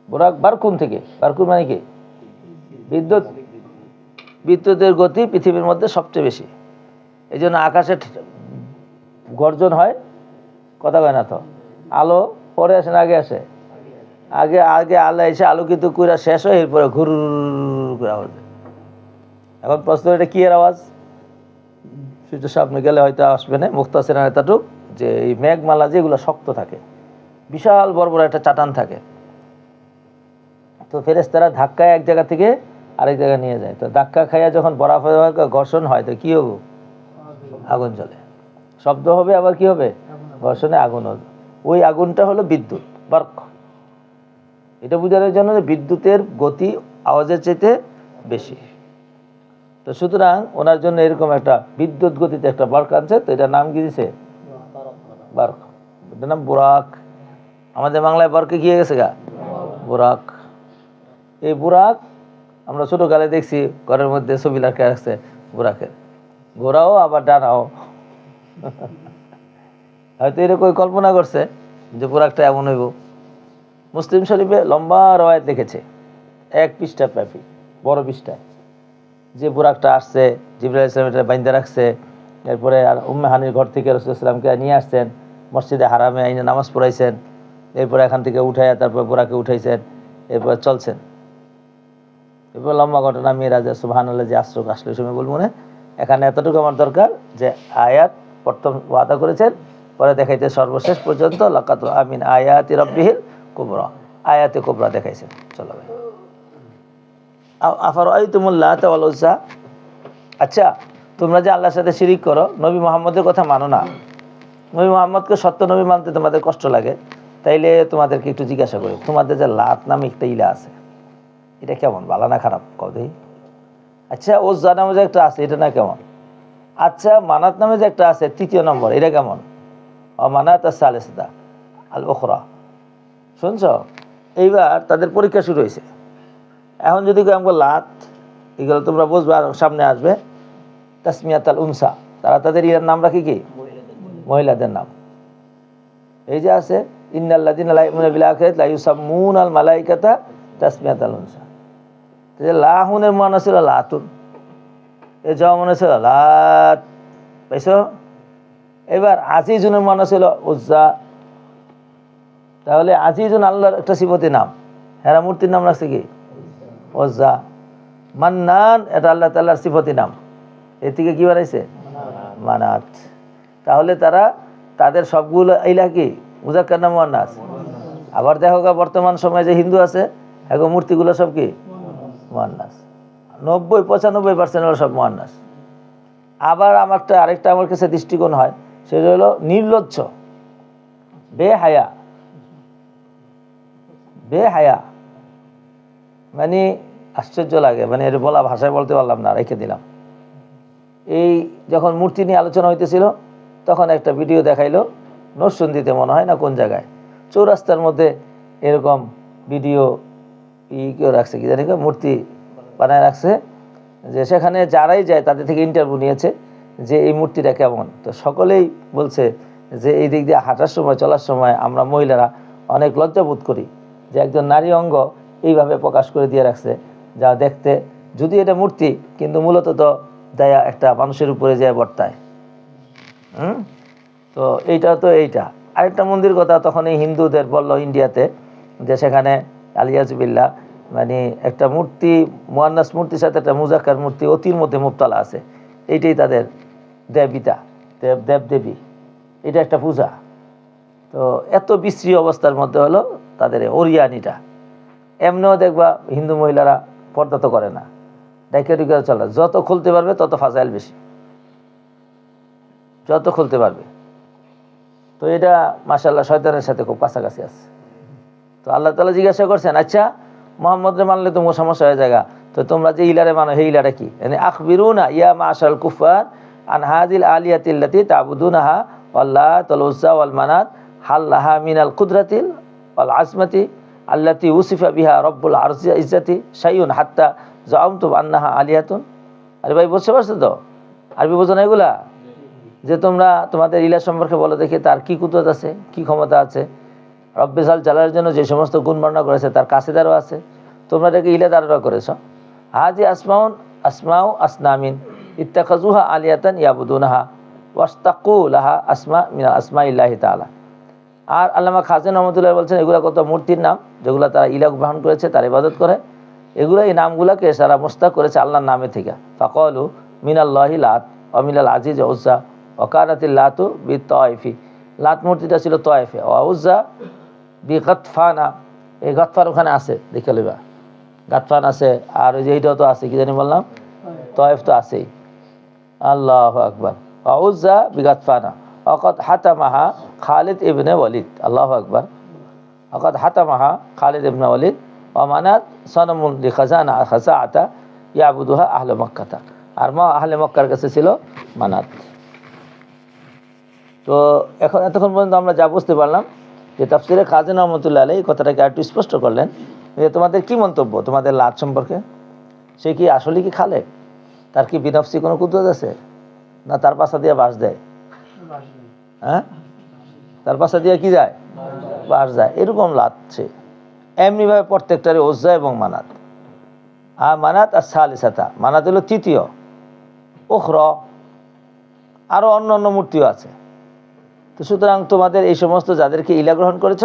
বুরাক বারকুন থেকে, বারকুন মানে কি? বিদ্যুৎ। বিদ্যুতের গতি পৃথিবীর মধ্যে সবচেয়ে বেশি, এই জন্য আকাশে গর্জন হয়, কথা কয় না তো। আলো পরে আসে না আগে আসে? আগে আগে আলো এসে আলোকিত কইরা শেষ হয়, এরপরে ঘুর করে আওয়াজ। এখন প্রশ্ন, এটা কি এর আওয়াজ? সূর্য সামনে গেলে হয়তো আসবে না, মুখতাসির এতটুক যে এই মেঘমালা যেগুলো শক্ত থাকে, বিশাল বড় বড় একটা চাটান থাকে, তো ফেরেশতারা ধাক্কায় এক জায়গা থেকে আরেক জায়গায় নিয়ে যায়। তো ধাক্কা খাইয়া যখন বরফ ঘর্ষণ হয়, তো কি হবে? আগুন জ্বলে, শব্দ হবে, আবার কি হবে? ঘর্ষণে আগুন হবে। ওই আগুনটা হলো বিদ্যুৎ, বার্ক। এটা বোঝানোর জন্য যে বিদ্যুতের গতি আওয়াজের চাইতে বেশি। তো সুতরাং ওনার জন্য এরকম একটা বিদ্যুৎ গতিতে একটা বার্ক আনছে, তো এটার নাম কি দিছে? বার্ক। এটার নাম বুরাক। আমাদের বাংলায় বার্কে কি হয়ে গেছে গা? বুরাক। এই বুরাক আমরা ছোটকালে দেখছি, ঘরের মধ্যে ছবি রাখা রাখছে বুরাকের, ঘোড়াও আবার ডানাও। হয়তো এরকম কল্পনা করছে যে বুরাকটা এমন হইব। মুসলিম শরীফে লম্বা রওয়ায়াত লিখেছে, 1 পৃষ্ঠা ব্যাপী, বড় পৃষ্ঠায়, যে বুরাকটা আসছে, জিবরাইল আলাইহিস সালাম এটা বাইন্ধা রাখছে, এরপরে আর উম্মে হানির ঘর থেকে রাসূলুল্লাহ সাল্লাল্লাহু আলাইহি ওয়াসাল্লামকে নিয়ে আসছেন, মসজিদে হারামে আইনে নামাজ পড়াইছেন, এরপরে এখান থেকে উঠাইয়া তারপর বুরাকে উঠাইছেন, এরপরে চলছেন। এরপর লম্বা ঘটনা, মিরাজে সুবহানাল্লাযী আসরা আসলে সময় বলবো না। এখানে এতটুকু আমার দরকার যে আয়াত প্রথম ওয়াদা করেছেন, পরে দেখাইতে সর্বশেষ পর্যন্ত লাকাদ আমিন আয়াতি রাব্বিহিল কুবরা, আয়াতে কুবরা দেখাইছেন। চলো ভাই, আফারাআইতুমুল লাতা ওয়াল উজ্জা। আচ্ছা, তোমরা যে আল্লাহর সাথে শিরিক করো, নবী মুহাম্মদের কথা মানো না, নবী মুহাম্মদকে সত্য নবী মানতে তোমাদের কষ্ট লাগে, তাইলে তোমাদেরকে একটু জিজ্ঞাসা করি, তোমাদের যে লাত নামে একটা ইলা আছে, এটা কেমন, ভালো না খারাপ কও দেখি? আচ্ছা, উজ্জা নামে যে একটা আছে, এটা না কেমন? আচ্ছা, মানাত নামে যে একটা আছে 3 নম্বর, এটা কেমন? মানাত আস-সালিসা আল উখরা। শুনছ? এইবার তাদের পরীক্ষা শুরু হয়েছে। এখন যদি আমাকে লাত, এগুলো তোমরা বুঝবে, আর সামনে আসবে তাসমিয়াত আল উনসা, তারা তাদের ইয়ার নাম রাখি কি? মহিলাদের নাম। এই যে আছে ইন্নাল্লাযিনা লা ইউমিনুনা বিল আখিরাতি লা ইউসাম্মুনাল মালাইকাতা তাসমিয়াত আল উনসা। যে লাহুনের মানে ছিল লাতুন, এ যাওয়া মনে ছিল লাত, পাইছো? এবার আজিজুনের মানে ছিল উজ্জা। তাহলে আজিজুন আল্লাহর একটা সিফতি নাম, হেরা মূর্তির নাম রাখছে কি? উজ্জা। মান্নান, এটা আল্লাহ তাআলার সিফতি নাম, এর থেকে কি বানাইছে? মানাত। তাহলে তারা তাদের সবগুলো ইলা কি মুযাক্কার না মুআন্নাস? আবার দেখো বর্তমান সময়ে যে হিন্দু আছে, এখন মূর্তিগুলো সব কি মুআন্নাস, 90-95% সব মুআন্নাস। আবার আরেকটা আমার কাছে দৃষ্টিকোণ হয়, সেটা হলো নির্লজ্জ, বেহায়া। বেহায়া মানে আশ্চর্য লাগে, মানে এটা বলা ভাষায় বলতে পারলাম না, রেখে দিলাম। এই যখন মূর্তি নিয়ে আলোচনা হইতেছিল, তখন একটা ভিডিও দেখাইলো, নরসিংদীতে মনে হয় না কোন জায়গায়, চৌরাস্তার মধ্যে এরকম ভিডিও কেউ রাখছে, কি জানি মূর্তি বানায় রাখছে, যে সেখানে যারাই যায় তাদের থেকে ইন্টারভিউ নিয়েছে যে এই মূর্তিটা কেমন। তো সকলেই বলছে যে এই দিক দিয়ে হাঁটার সময়, চলার সময় আমরা মহিলারা অনেক লজ্জাবোধ করি যে একজন নারী অঙ্গ এইভাবে প্রকাশ করে দিয়ে রাখছে, যা দেখতে, যদি এটা মূর্তি, কিন্তু মূলত তো দয়া একটা মানুষের উপরে যায় বর্তায়। তো এইটা আরেকটা মন্দির কথা তখন এই হিন্দুদের বলল ইন্ডিয়াতে, যে সেখানে আলিয়াজবিল্লাহ মানে একটা মূর্তি, মুআন্নাস মূর্তির সাথে একটা মুযাক্কার মূর্তি অতির মধ্যে মুবতালা আছে, এইটাই তাদের দেবিতা, দেবদেবী, এটা একটা পূজা। তো এত বিশ্রী অবস্থার মধ্যে হলো তাদের ওরিয়ানিটা। এমনিও দেখবা হিন্দু মহিলারা পর্দা তো করে না, ডাইকে ডুকে চলে, যত খুলতে পারবে তত ফাজাইল বেশি, যত খুলতে পারবে। তো এটা মাশাআল্লাহ শয়তানের সাথে খুব কাছাকাছি আছে। তো আল্লাহ তাআলা জিজ্ঞাসা করছেন, আচ্ছা মুহাম্মদরে মানলে তো সমস্যা হয়ে যায়, তো তোমরা যে ইলারে মানো সেই ইলাটা কি? মানে আখবিরুনা ইয়া মাশাল কুফার আন হাযিল আলিয়াতিল্লাতি তা'বুদুনাহা ওয়াল্লাত ওয়াল উজ্জা ওয়াল মানাত হাল লাহা মিনাল কুদরাতিল ওয়াল আজমাতি আল্লাতি উসিফা বিহা রব্বুল আরশি ইজ্জাতি শাইউন হাত্তা জাআমতুম আন্নাহা আলিয়াতুন। আরে ভাই বুঝতে পারছো তো? আরবি বোঝো না এগুলা? যে তোমরা তোমাদের ইলা সম্পর্কে বলো দেখি তার কি কুদরত আছে, কি ক্ষমতা আছে। রব্বে জাল জালালের জন্য যে সমস্ত গুণ বর্ণনা করেছে তার কাছেদারও আছে, তোমরা এটাকে ইলা দ্বারা করেছ। হাজি আসমাউ আসনামিন ইত্তাখাজুহা আলিয়াতান ইয়াবুদুনাহা ওয়াস্তাকু লাহা আসমা মিনাল আসমাইল্লাহি তাআলা। আর আল্লামা খাজেন রহমতুল্লাহ বলছেন এগুলা কত মূর্তির নাম যেগুলা তারা ইলাহ গ্রহণ করেছে, তার ইবাদত করে। এগুলো এই নামগুলাকে সারা মুস্তাক করেছে আল্লাহর নামে থেকে। ফাকালু মিনাল্লাহি লাত ওয়া মিনাল আজিজ উজ্জা ওয়া কানাতিল লাতু বিতাইফি। লাত মূর্তিটা ছিল তায়েফে, ওয়া উজ্জা বিগাতফানা, এই গাতফান ওখানে আছে, দেখে লইবা। গাতফান আছে, আর ওই যে এইটাও তো আছে, কি জানি বললাম, তায়েফ তো আছেই। আল্লাহু আকবার। ওয়া উজ্জা বিগাতফানা ওয়াকাদ হাতামাহা খালিদ ইবনে ওয়ালিদ। আল্লাহু আকবার। ওয়াকাদ হাতামাহা খালিদ ইবনে ওয়ালিদ ওয়া মানাত সনমুন লিখাজানা খাসাআতা ইয়াবুদুহা আহলে মক্কাতা। আর মা আহলে মক্কার কাছে ছিল মানাত। তো এখন এতক্ষণ পর্যন্ত আমরা যা বুঝতে পারলাম যে তাফসিরে খাজেন রহমতুল্লাহ আলাইহি কথাটাকে একটু স্পষ্ট করলেন যে তোমাদের কি মন্তব্য তোমাদের লাত সম্পর্কে? সে কি আসলে কি খালে? তার কি বিনফসি কোনো কুদরত আছে? না তার পাশা দিয়ে বাস দেয়? হ্যাঁ, তার পাশা দিয়ে কি যায়? বাস যায়। এরকম লাতছে এমনিভাবে প্রত্যেকটারই উজ্জা এবং মানাত। আর মানাত আর সালিসাতা, মানাত হলো তৃতীয়, উখর আরও অন্য অন্য মূর্তিও আছে। তো সুতরাং তোমাদের এই সমস্ত যাদেরকে ইলা গ্রহণ করেছ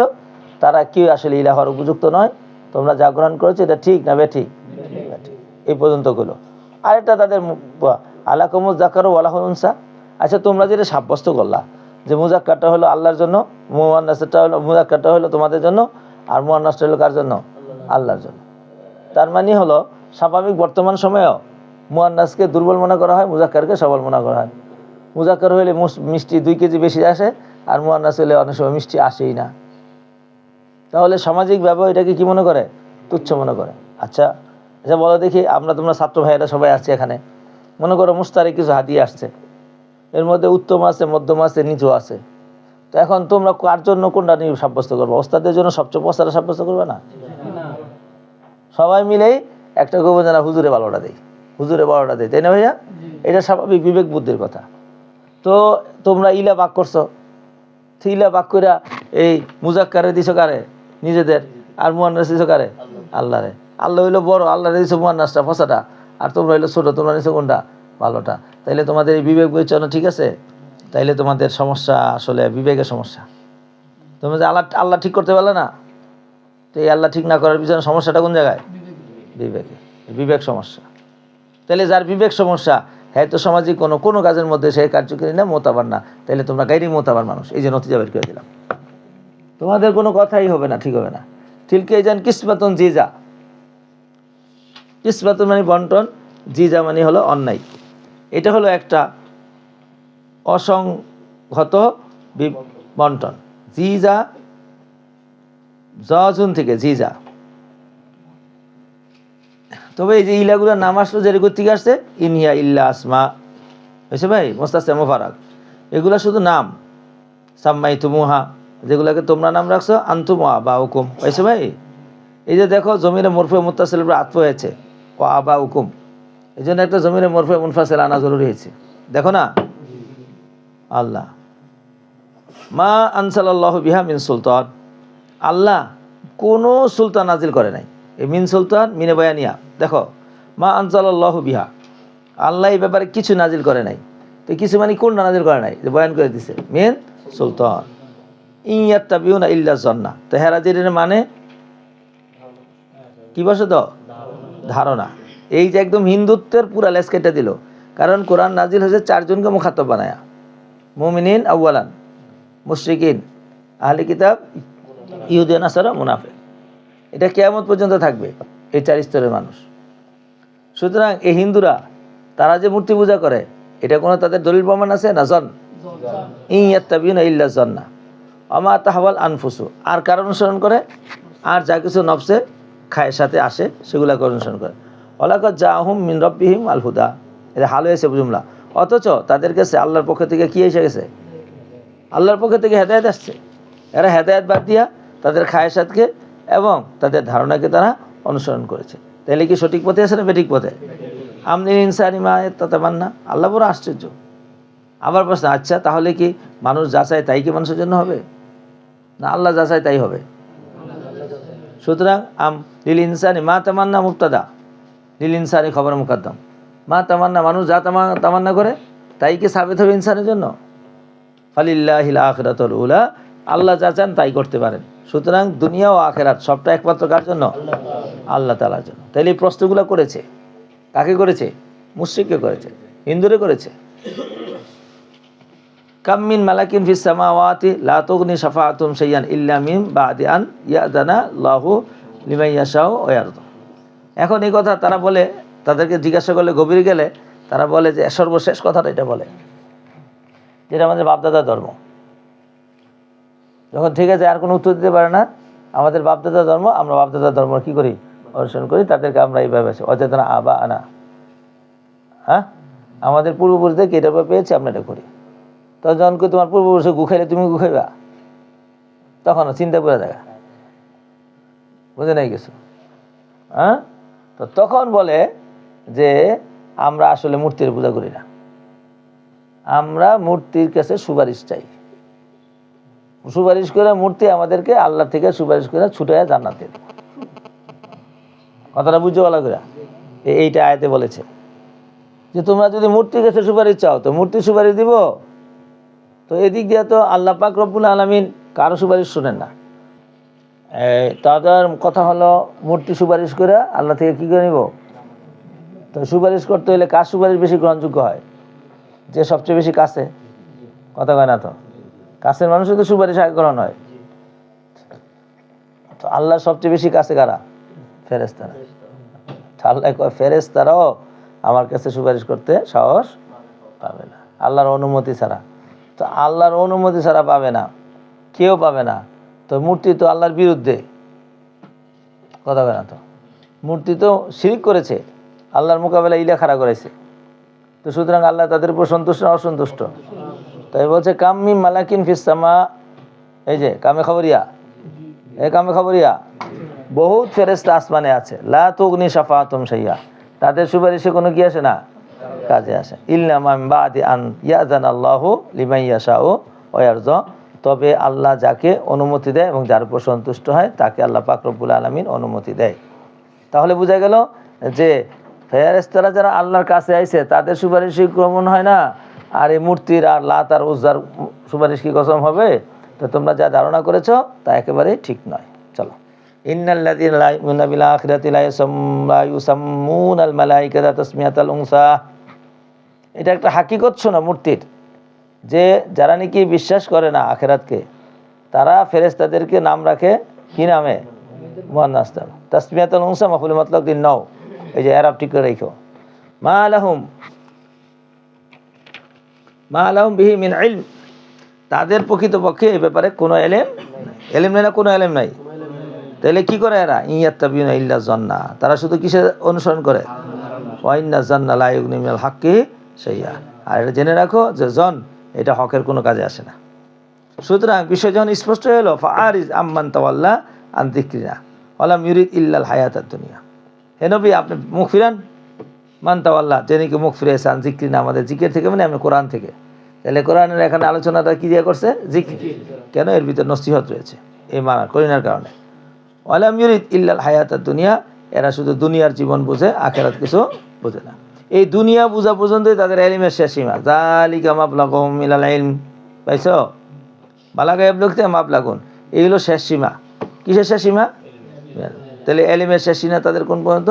তারা কেউ আসলে ইলা হওয়ার উপযুক্ত নয়। তোমরা যা গ্রহণ করেছো এটা ঠিক না বেঠিক? এই পর্যন্ত গুলো। আরেকটা তাদের আলাকুমুজ যাকারু ওয়া লাহুল উনসা। আচ্ছা তোমরা যেটা সাব্যস্ত করলা যে মুজাক্কারটা হলো আল্লাহর জন্য, মুয়ান্নাসটা হলো, মুজাক্কারটা হলো তোমাদের জন্য, আর মুয়ান্নাসটা হলো কার জন্য? আল্লাহর জন্য। তার মানে হলো স্বাভাবিক বর্তমান সময়েও মুয়ান্নাসকে দুর্বল মনে করা হয়, মুজাক্কারকে সবল মনে করা হয়। মুজাক্কার হইলে মিষ্টি 2 কেজি বেশি আসে, আর মুয়ান্নাস হইলে অনেক সময় মিষ্টি আসেই না। তাহলে সামাজিক ব্যবহার এটাকে কি মনে করে? তুচ্ছ মনে করে। আচ্ছা আচ্ছা বলো দেখি, তোমরা ছাত্র ভাইয়েরা সবাই আসছে এখানে, মনে করো মুস্তারে কিছু হাদিয়ে আসছে, এর মধ্যে উত্তম আছে, মধ্যম আছে, নিচু আছে। তো এখন তোমরা কার জন্য কোনটা নিয়ে সাব্যস্ত করবো? ওস্তাদের জন্য সবচেয়ে পছন্দ সাব্যস্ত করবে না? সবাই মিলেই একটা গোবর জানা হুজুরে ভালোটা দেয়, হুজুরে বড়টা দেয়, তাই না ভাইয়া? এটা স্বাভাবিক বিবেক বুদ্ধির কথা। তো তোমরা ইলা বাক করছো, ইলা বাক করে এই মুজাক্কারে দিছো কারে? নিজেদের। আর মুয়ান্নাস দিছো কারে? আল্লাহরে। আল্লাহ হইলো বড়, আল্লাহরে দিছো মুয়ান্নাসটা ফসাটা, আর তোমরা হইলো ছোট, তোমরা নিছো কোনটা? ভালোটা। তাইলে তোমাদের এই বিবেক বিবেচনা ঠিক আছে? তাইলে তোমাদের সমস্যা আসলে বিবেকের সমস্যা। তোমরা যে আল্লাহ ঠিক করতে পারলে না, তো এই আল্লাহ ঠিক না করার পিছনে সমস্যাটা কোন জায়গায়? বিবেকে। বিবেক সমস্যা। তাইলে যার বিবেক সমস্যা হ্যাঁ তো সামাজিক কোনো কাজের মধ্যে সে কার্যকরী না, মোতাবার না, তাইলে তোমরা গাইরি মোতাবার মানুষ। এই যে নতিজা বের করে দিলাম, তোমাদের কোনো কথাই হবে না, ঠিক হবে না। তিলকে যান কিসমাতুন জিজা। কিসমাতুন মানে বন্টন, জিজা মানে হলো অন্যায়। এটা হলো একটা অসংহত বন্টন। জিজা জুন থেকে জিজা। তবে এই যে ইলাগুলোর নাম আসলো যেরকম থেকে আসছে, ইনহিয়া ইল্লা আসমা হয়েছে ভাই, মোস্তাসে মোফারাক, এগুলা শুধু নাম। সাম্মাই তুমুহা, যেগুলোকে তোমরা নাম রাখছো, আন্তুমা বা হুকুম হয়েছে ভাই। এই যে দেখো জমিরে মরফে মুত্তাসিল উপর আতফ হয়েছে, ও আবা হুকুম, এই জন্য একটা জমিরে মরফে মুনফাসিল আনা জরুরি হয়েছে। দেখো না, আল্লাহ মা আনসালাল্লাহু বিহা মিন সুলতান, আল্লাহ কোনো সুলতান নাজিল করে নাই। এই মিন সুলতান মিনে বয়ানিয়া, দেখো মা আনসালাল্লাহু বিহা, আল্লাহ এই ব্যাপারে কিছু নাজিল করে নাই। তো কিছু মানে কোনটা নাজিল করে নাই? যে বয়ান করে দিছে মিন সুলতান। ইয়াত্তাবিউনা ইল্লা জান্না, তো হেরাজির মানে কি বসে তো ধারণা। এই যে একদম হিন্দুত্বের পুরা লেস কেটে দিল, কারণ কোরআন নাজিল হয়েছে 4 জনকে মুখাতব বানায়া, মুমিনিন আউয়ালান, মুশরিকিন, আহলে কিতাব, ইহুদি নাসারা, মুনাফিক। এটা কিয়ামত পর্যন্ত থাকবে এই 4 স্তরের মানুষ। সুতরাং এই হিন্দুরা তারা যে মূর্তি পূজা করে, এটা কোনো তাদের দলিল প্রমাণ আছে না? জন, ইয়াত্তাবিউনা ইল্লা জান্না, আমা তাহওয়াল আনফুসু, আর কার অনুসরণ করে? আর যা কিছু নফসে খায়ের সাথে আসে সেগুলোকে অনুসরণ করে। ওয়ালাকাদ জাআহুম মিন রাব্বিহিম আল হুদা, এটা হাল হয়েছে জুমলা। অথচ তাদের কাছে আল্লাহর পক্ষ থেকে কি এসে গেছে? আল্লাহর পক্ষ থেকে হেদায়েত আসছে। এরা হেদায়েত বাদ দিয়া তাদের খায়েশাতকে এবং তাদের ধারণাকে তারা অনুসরণ করেছে। তাহলে কি সঠিক পথে আছে না বেঠিক পথে? আমনিল ইনসানি মা ইয়াতামান্না, আল্লাহ বড় আশ্চর্য। আবার প্রশ্ন, আচ্ছা তাহলে কি মানুষ যা চায় তাই কি মানুষের জন্য হবে, না আল্লাহ যা চায় তাই হবে? সুতরাং লিল ইনসানি মা তামান্না মুবতাদা, লিল ইনসানি খবর মুকদ্দম। মা তামান্না, মানুষ যা তামান্না করে তাই কি সাবিত হবে ইনসানের জন্য? ফালিল্লাহিল আখিরাতুল উলা, আল্লাহ যা চান তাই করতে পারেন। সুতরাং দুনিয়া ও আখিরাত সবটা একমাত্র কার জন্য? আল্লাহ তাআলার জন্য। তাইলে এই প্রশ্নগুলো করেছে কাকে করেছে? মুশরিককে করেছে, হিন্দুরে করেছে। কাম মিন মালাকিন ফিস সামাওয়াতি লা তুগনি শাফাআতুহুম শাইআন ইল্লা মিন বাদি আন ইয়াদানা আল্লাহু লিমান ইয়াশাউ ওয়া ইয়ারদা। এখন এই কথা তারা বলে, তাদেরকে জিজ্ঞাসা করলে গভীরে গেলে তারা বলে যে সর্বশেষ কথাটা এটা বলে, যেটা আমাদের বাপদাদার ধর্ম। যখন ঠিক আছে আর কোনো উত্তর দিতে পারে না, আমাদের বাপদাদার ধর্ম, আমরা বাপদাদার ধর্ম কী করি? অনুসরণ করি। তাদেরকে আমরা এইভাবে আছি অচেতনা আবা আনা, হ্যাঁ আমাদের পূর্বপুরুষদেরকে এটা পেয়েছি, আমরা এটা করি। তো যখন তোমার পূর্বপুরুষে গুখাইলে তুমি গুখাইবা, তখন চিন্তা করে দেখা, বুঝে নাই কিছু, হ্যাঁ। তো তখন বলে যে আমরা আসলে মূর্তির পূজা করি না, আমরা মূর্তির কাছে সুপারিশ চাই। সুপারিশ করে মূর্তি আমাদেরকে আল্লাহ থেকে সুপারিশ করে ছুটাইয়া জান্নাত দিয়ে দেবে। কথাটা বুঝতে ভালো করে, এইটা আয়াতে বলেছে যে তোমরা যদি মূর্তির কাছে সুপারিশ চাও তো মূর্তি সুপারিশ দিব। তো এদিক দিয়ে তো আল্লাহ পাক রব্বুল আলামিন কারো সুপারিশ শুনেন না। তাদের কথা হলো মূর্তি সুপারিশ করে আল্লাহ থেকে কী করে নিব? তো সুপারিশ করতে হলে কার সুপারিশ বেশি গ্রহণযোগ্য হয়? যে সবচেয়ে বেশি কাছে, কথা কয় না তো, কাছের মানুষের তো সুপারিশ আগে গ্রহণ হয়। তো আল্লাহ সবচেয়ে বেশি কাছে কারা? ফেরেশতারা। আল্লাহ কয় ফেরেশতারাও আমার কাছে সুপারিশ করতে সাহস পাবে না আল্লাহর অনুমতি ছাড়া। তো আল্লাহর অনুমতি ছাড়া পাবে না, কেউ পাবে না। তো মূর্তি তো আল্লাহর বিরুদ্ধে, কথা বলে না তো, মূর্তি তো শিরক করেছে, আল্লাহর মোকাবেলা ইলা খাড়া করেছে। তো সুতরাং আল্লাহ তাদের উপর সন্তুষ্ট না অসন্তুষ্ট? তাই বলছে কাম মিন মালাকিন ফিস সামা, এই যে কামে খবরিয়া, এই কামে খবরিয়া, বহুত ফেরেশতা আসমানে আছে। লা তুগনি শাফাআতুহুম শাইআ, তাদের সুপারিশে কোনো কি আসে না, কাজে আসে। ইল্লা মিন বাদি আন ইয়াযানা আল্লাহু লিমান ইয়াশাউ ওয়া ইয়ারযা, তবে আল্লাহ যাকে অনুমতি দেয় এবং যার উপর সন্তুষ্ট হয় তাকে আল্লাহ পাক রব্বুল আলামিন অনুমতি দেয়। তাহলে বোঝা গেল যে ফেরেশতারা যারা আল্লাহর কাছে আইছে তাদের সুপারিশ গ্রহণ হয় না, আর এই মূর্তির আর লাত আর উজ্জার সুপারিশ কি কসম হবে? তো তোমরা যা ধারণা করেছো তা একেবারেই ঠিক নয়। চলো, ইন্নাল্লাযীনা লা ইউমিনুনা বিল আখিরাতি লা ইউসাম্মুনাল মালাইকাতা তাসমিয়াতাল উনসা, এটা একটা হাকিকত শোনো মূর্তির, যে যারা নাকি বিশ্বাস করে না আখিরাতকে তারা ফেরেশতাদেরকে নাম রাখে কি নামে? মুয়ান্নাস নাম। তাসমিয়াতুল উনসা মাফউল মাতলাক দিন নাও, এই যে আরব ঠিক করে রাখো। মা লাহুম বিহি মিন ইলম, তাদের প্রকৃতপক্ষে এই ব্যাপারে কোনো এলেম নেই না, কোনো এলেম নাই। তাহলে কি করে এরা? ইয়াত্তাবিউনা ইল্লা যান্না, তারা শুধু কিসের অনুসরণ করে? ওয়া ইন্না যান্না লা ইউগনি মিনাল হাক্কি শাইআ, আর এটা জেনে রাখো যে জন এটা হকের কোনো কাজে আসে না। সুতরাং বিষয় যখন স্পষ্ট হয়ে এলো, ফাআরিজ আম্মান তাওয়াল্লা আন যিকরিনা ওয়া লাম ইউরিদ ইল্লাল হায়াতাদ দুনিয়া, হে নবী আপনি মুখ ফিরান, মান তাওয়াল্লা, যে নাকি মুখ ফিরেছে আন যিকরিনা, আমাদের জিকির থেকে, মানে আমরা কোরআন থেকে। তাহলে কোরআনের এখানে আলোচনাটা কি দিয়ে করছে? জিকির। কেন? এর ভিতরে নসিহত রয়েছে এই মানা করিনার কারণে। ওয়া লাম ইউরিদ ইল্লাল হায়াতাদ দুনিয়া, এরা শুধু দুনিয়ার জীবন বোঝে, আখিরাত কিছু বোঝে না। এই দুনিয়া বোঝা পর্যন্তই তাদের ইলমের শেষ সীমা। যালিকা মাবলাগুহুম মিনাল ইলম, পাইছো? বালাগা ইবলুগতে মাবলাগুন, এইগুলো শেষ সীমা। কিসের শেষ সীমা? তাহলে ইলমের শেষ সীমা তাদের কোন পর্যন্ত?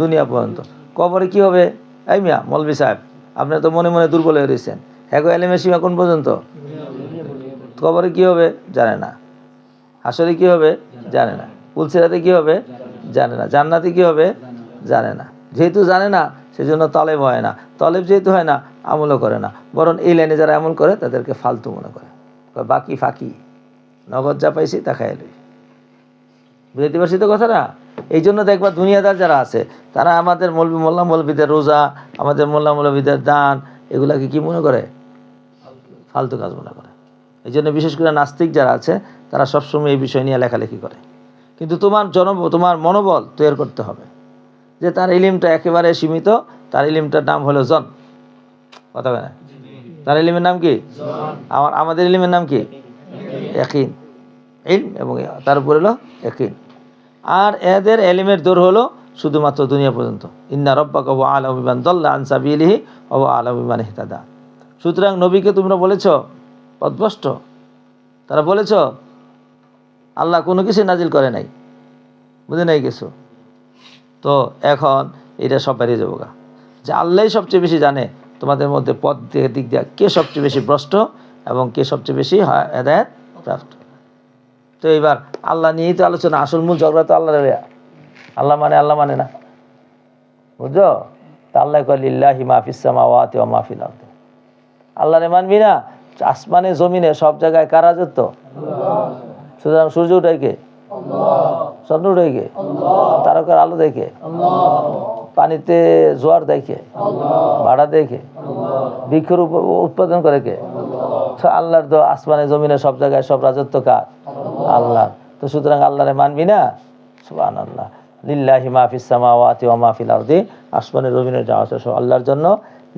দুনিয়া পর্যন্ত। কবরে কি হবে? এই মিয়া মৌলভী সাহেব, আপনি তো মনে মনে দুর্বল হয়ে রয়েছেন, হ্যাঁ গো ইলমের সীমা কোন পর্যন্ত? কবরে কি হবে জানে না, হাসরে কি হবে জানে না, পুলসিরাতে কি হবে জানে না, জান্নাতে কি হবে জানে না। যেহেতু জানে না সেজন্য তলেব হয় না, তলেব যেহেতু হয় না আমলও করে না, বরং এই লাইনে যারা আমল করে তাদেরকে ফালতু মনে করে, বাকি ফাঁকি। নগদ যা পাইছি তা খাই লই। বুঝতে পারছি তো কথাটা? এই জন্য দেখবা দুনিয়াদার যারা আছে তারা আমাদের মোল্লা মৌলবীদের রোজা, আমাদের মোল্লা মৌলবীদের দান, এগুলাকে কি মনে করে? ফালতু কাজ মনে করে। এই জন্য বিশেষ করে নাস্তিক যারা আছে তারা সবসময় এই বিষয় নিয়ে লেখালেখি করে। কিন্তু তোমার মনোবল তৈরি করতে হবে যে তার ইলিমটা একেবারে সীমিত, তার ইলিমটার নাম হলো জন। কথা বলে না? তার ইলিমের নাম কি? আমাদের ইলিমের নাম কি? ইয়াকিন। ইলম এবং তার উপর হলো ইয়াকিন। আর এদের এলিমের দৌড় হলো শুধুমাত্র দুনিয়া পর্যন্ত। ইন্না রাব্বাকা হুয়া আ'লামু বিমান দাল্লা আন সাবিলিহি ওয়া হুয়া আ'লামু বিমান ইহতাদা। সুতরাং নবীকে তোমরা বলেছ পথভ্রষ্ট, তারা বলেছ আল্লাহ কোনো কিছু নাজিল করে নাই, বুঝে নাই কিছু। তো এখন এটা সব বেরিয়ে যাবো গা, যে আল্লাহই সবচেয়ে বেশি জানে তোমাদের মধ্যে পথ দিক দিয়ে কে সবচেয়ে বেশি ভ্রষ্ট এবং কে সবচেয়ে বেশি হেদায়েত প্রাপ্ত। তো এবার আল্লাহ নিয়েই তো আলোচনা, আসল মূল ঝগড়া তো আল্লাহ আল্লাহ মানে না, বুঝছো? তা আল্লাহ কয় লিল্লাহি মা ফিস সামাওয়াতি ওয়া মা ফিল আরদি। আল্লাহরে মানবি না, আসমানে জমিনে সব জায়গায় কার রাজত্ব? সুতরাং সূর্য উঠায় কে? চন্দ্র উঠায় কে? তারকার আলো দেখে, পানিতে জোয়ার দেখে, ভাড়া দেখে, বৃক্ষের উৎপাদন করে কে? আল্লাহর তো আসমানে জমিনে সব জায়গায় সব রাজত্ব কার? আল্লাহ। তো সুতরাং আল্লাহরে মানবি না? সুবহানাল্লাহ। লিল্লাহি মা ফিস সামাওয়াতি ওয়া মা ফিল আরদি। আসমানে জমিনে যা আছে সব আল্লাহর জন্য।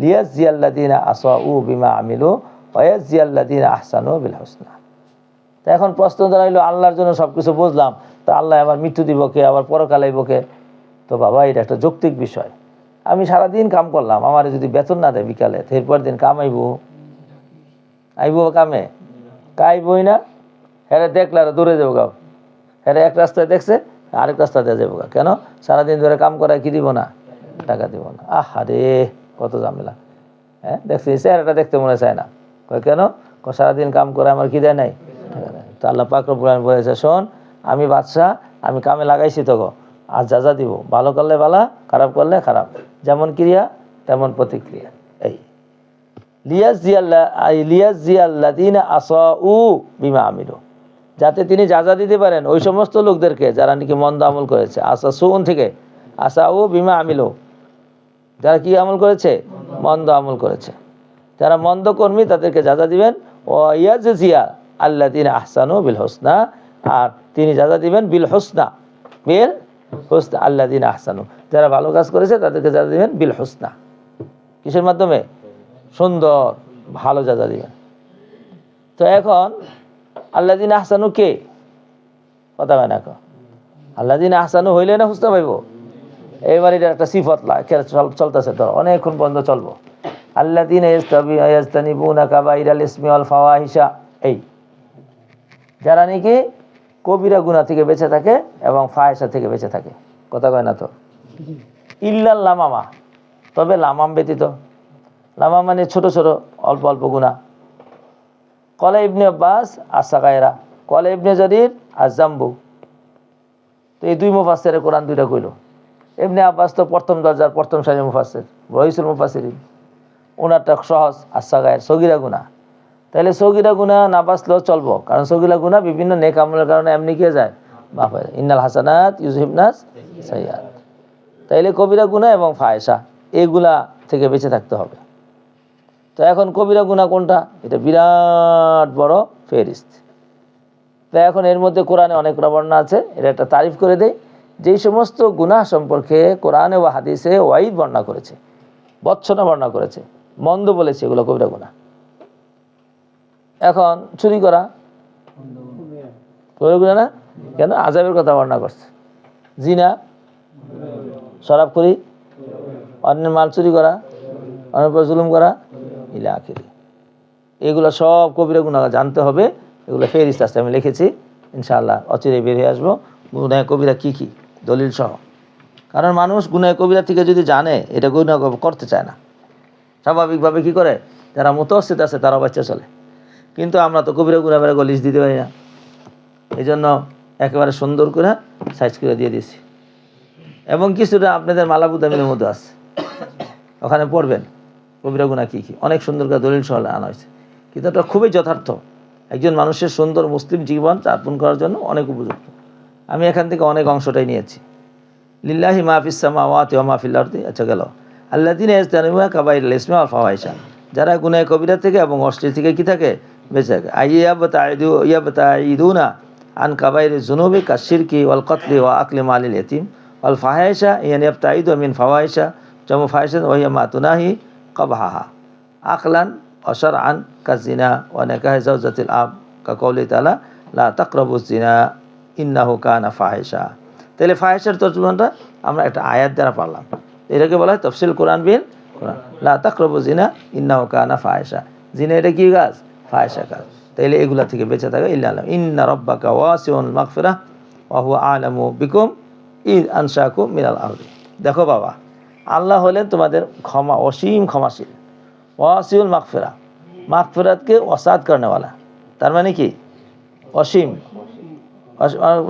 লিয়াজজিয়াল্লাযিনা আসাউ বিমা আমিলু ওয়া ইয়াজজিয়াল্লাযিনা আহসানু বিল হুসনা। তো এখন প্রশ্ন দাঁড়াইলো, আল্লাহর জন্য সবকিছু বুঝলাম, তো আল্লাহ আবার মৃত্যু দিব কে, আবার পরকাল আইব কে? তো বাবা এটা একটা যৌক্তিক বিষয়। আমি সারাদিন কাম করলাম, আমার যদি বেতন না দেয় বিকালে, তো এরপর দিন কাম আইব কামে কাইবই না। হ্যাঁ দেখলে আর দূরে যাবো গা, হ্যাঁ এক রাস্তায় দেখছে আরেক রাস্তা দিয়ে যাবো গা। কেন? সারাদিন ধরে কাম করায় কি দিব না? টাকা দিব না। আরে কত ঝামেলা। হ্যাঁ দেখছি চেহারাটা দেখতে মনে চায় না। কেন? সারাদিন কাম করে আমার কি দেয় নাই? টাকা দেয়। তো আল্লাহ পাক রব্বুল আলামিন বলেছে, শোন আমি বাদশা, আমি কামে লাগাইছি তোকে, আর যা দিব, ভালো করলে ভালো, খারাপ করলে খারাপ, যেমন ক্রিয়া তেমন প্রতিক্রিয়া। এই লিয়াজজিয়াল্লাযিনা আসাউ বিমা আমিলু, যাতে তিনি যাজা দিতে পারেন ওই সমস্ত লোকদেরকে যারা নাকি মন্দ আমল করেছে। আসাসুন থেকে আসাউ বিমা আমিলু, যারা কি আমল করেছে? মন্দ আমল করেছে। যারা মন্দ কর্মী তাদেরকে যাজা দিবেন। ও ইয়াজজিয়া আল্লাযিনা আহসানু বিল হুসনা, আর তিনি যাজা দিবেন বিল হুসনা। বিল হুসনা আল্লাযিনা আহসানু, যারা ভালো কাজ করেছে তাদেরকে যাজা দিবেন বিল হুসনা। কিসের মাধ্যমে? সুন্দর ভালো যাজা দিবেন। তো এখন আল্লাযিনা আহসানু কে? কথা হয় না। আল্লাযিনা আহসানু হইলে না হুসনা পাইব? এইবার এটার একটা সিফত চলতেছে, তো অনেকক্ষণ বন্ধ চলবো। আল্লাযিনা ইয়াজতানিবুনা কাবাইরাল ইসমি ওয়াল ফাওয়াহিশা, এই যারা নাকি কবিরা গুনাহ থেকে বেঁচে থাকে এবং ফাহিশা থেকে বেঁচে থাকে। কথা কয় না তো? ইল্লাল লামামা, তবে লামাম ব্যতীত। লামাম মানে ছোট ছোট অল্প অল্প গুনাহ। কলা ইবনে আব্বাস আসাগায়রা, কলা ইবনে জারির আজাম্বু। তো এই দুই মুফাসসিরে কোরআন দুইটা কইল। ইবনে আব্বাস তো প্রথম দরজার প্রথম সারির মুফাসসির, রইসুল মুফাসসিরিন। ওনারটা সহজ, আসাগায়ের সগীরা গুনাহ। তাহলে সগীরা গুনাহ না বাঁচলেও চলবো, কারণ সগীরা গুনাহ বিভিন্ন নেক আমলের কারণে এমনি কে যায়, মাফ হয়। ইন্নাল হাসানাত ইউযহিবনাস সাইয়্যাত। তাইলে কবিরা গুনাহ এবং ফাহিশা এগুলা থেকে বেঁচে থাকতে হবে। তো এখন কবিরা গুনাহ কোনটা? এটা বিরাট বড় ফেরিস্ত। তো এখন এর মধ্যে কোরআনে অনেক বর্ণনা আছে, এটা একটা তারিফ করে দেয়। যেই সমস্ত গুনাহ সম্পর্কে কোরআনে ও হাদিসে ওয়াইদ বর্ণনা করেছে, বর্ণনা বর্ণনা করেছে, মন্দ বলেছে, এগুলো কবিরা গুনাহ। এখন চুরি করা কবিরা গুনাহ না? কেন? আযাবের কথা বর্ণনা করছে। জিনা, শরাবখোরি, অন্যের মাল চুরি করা, অন্যের উপর জুলুম করা, ইলা আখিরি, এগুলো সব কবিরা গুনাহ জানতে হবে। এগুলো ফেরিস্ত আছে, আমি লিখেছি, ইনশাআল্লাহ অচিরেই বের হয়ে আসবো গুনাহ কবিরা কি কি, দলিল সহ। কারণ মানুষ গুনাহ কবিরা থেকে যদি জানে, এটা গুনাহ করতে চায় না। স্বাভাবিকভাবে কি করে? যারা মুতাওয়াসসিত আছে তারা বাচ্চা চলে। কিন্তু আমরা তো কবিরা গুনাহ বের লিস্ট দিতে পারি না। এই জন্য একেবারে সুন্দর করে সাইজ করে দিয়ে দিয়েছি, এবং কিছুটা আপনাদের মালাবুদামিনের মধ্যে আছে, ওখানে পড়বেন কবিরা গুনাহ কী কী, অনেক সুন্দর করে দলিল সহ আনা হয়েছে। কিতাবটা খুবই যথার্থ, একজন মানুষের সুন্দর মুসলিম জীবন যাপন করার জন্য অনেক উপযুক্ত। আমি এখান থেকে অনেক অংশটাই নিয়েছি। লিল্লাহি মা ফিস সামাওয়াতি ওয়া মা ফিল আরদি। আচ্ছা গেল, আল্লাযীনা ইয়াজতানিবুনা কাবাইরাল ইসমি ওয়াল ফাওয়াহিশা, যারা গুনাহ কবিরা থেকে এবং অশ্লীল থেকে কি থাকে বেঁচে থাকে। ইয়াবতাইদুনা আন কাবাইরিজ যুনুবি কাশিরকি ওয়াল কতলি ওয়া আকলি মালিল ইয়াতীম ওয়াল ফাওয়াহিশা ইয়ানি ইয়াবতাইদু মিন ফাওয়াহিশা জামু ফাহিশাতুন ওয়া হিয়া মা তুনাহি কবহাহা আকলান ওয়া শারআন কাজিনা ওয়া নিকাহ যাওজাতিল আব কাকৌলি তাআলা লা তাকরাবুজ জিনা ইন্নাহু কানা ফাহিশা। তাহলে ফাহিশার তর্জমাটা আমরা একটা আয়াত দ্বারা পারলাম। এটাকে বলা হয় তাফসীল কোরআন বিল কোরআন। লা তাকরাবুজ জিনা ইন্নাহু কানা ফাহিশা। জিনা এটা কি কাজ? ফাহিশা কাজ। তাইলে এগুলা থেকে বেঁচে থাকা ইল্লা আল্লাহ। ইন্না রাব্বাকা ওয়াসিউল মাগফিরাহ ওয়া হুয়া আলামু বিকুম ইয আনশাকুম মিনাল আরদি। দেখো বাবা, আল্লাহ হলেন তোমাদের ক্ষমা, অসীম ক্ষমাশীল। ওয়াসিউল মাগফিরাহ, মাগফিরাতকে ওসাত করনেওয়ালা, তার মানে কি অসীম,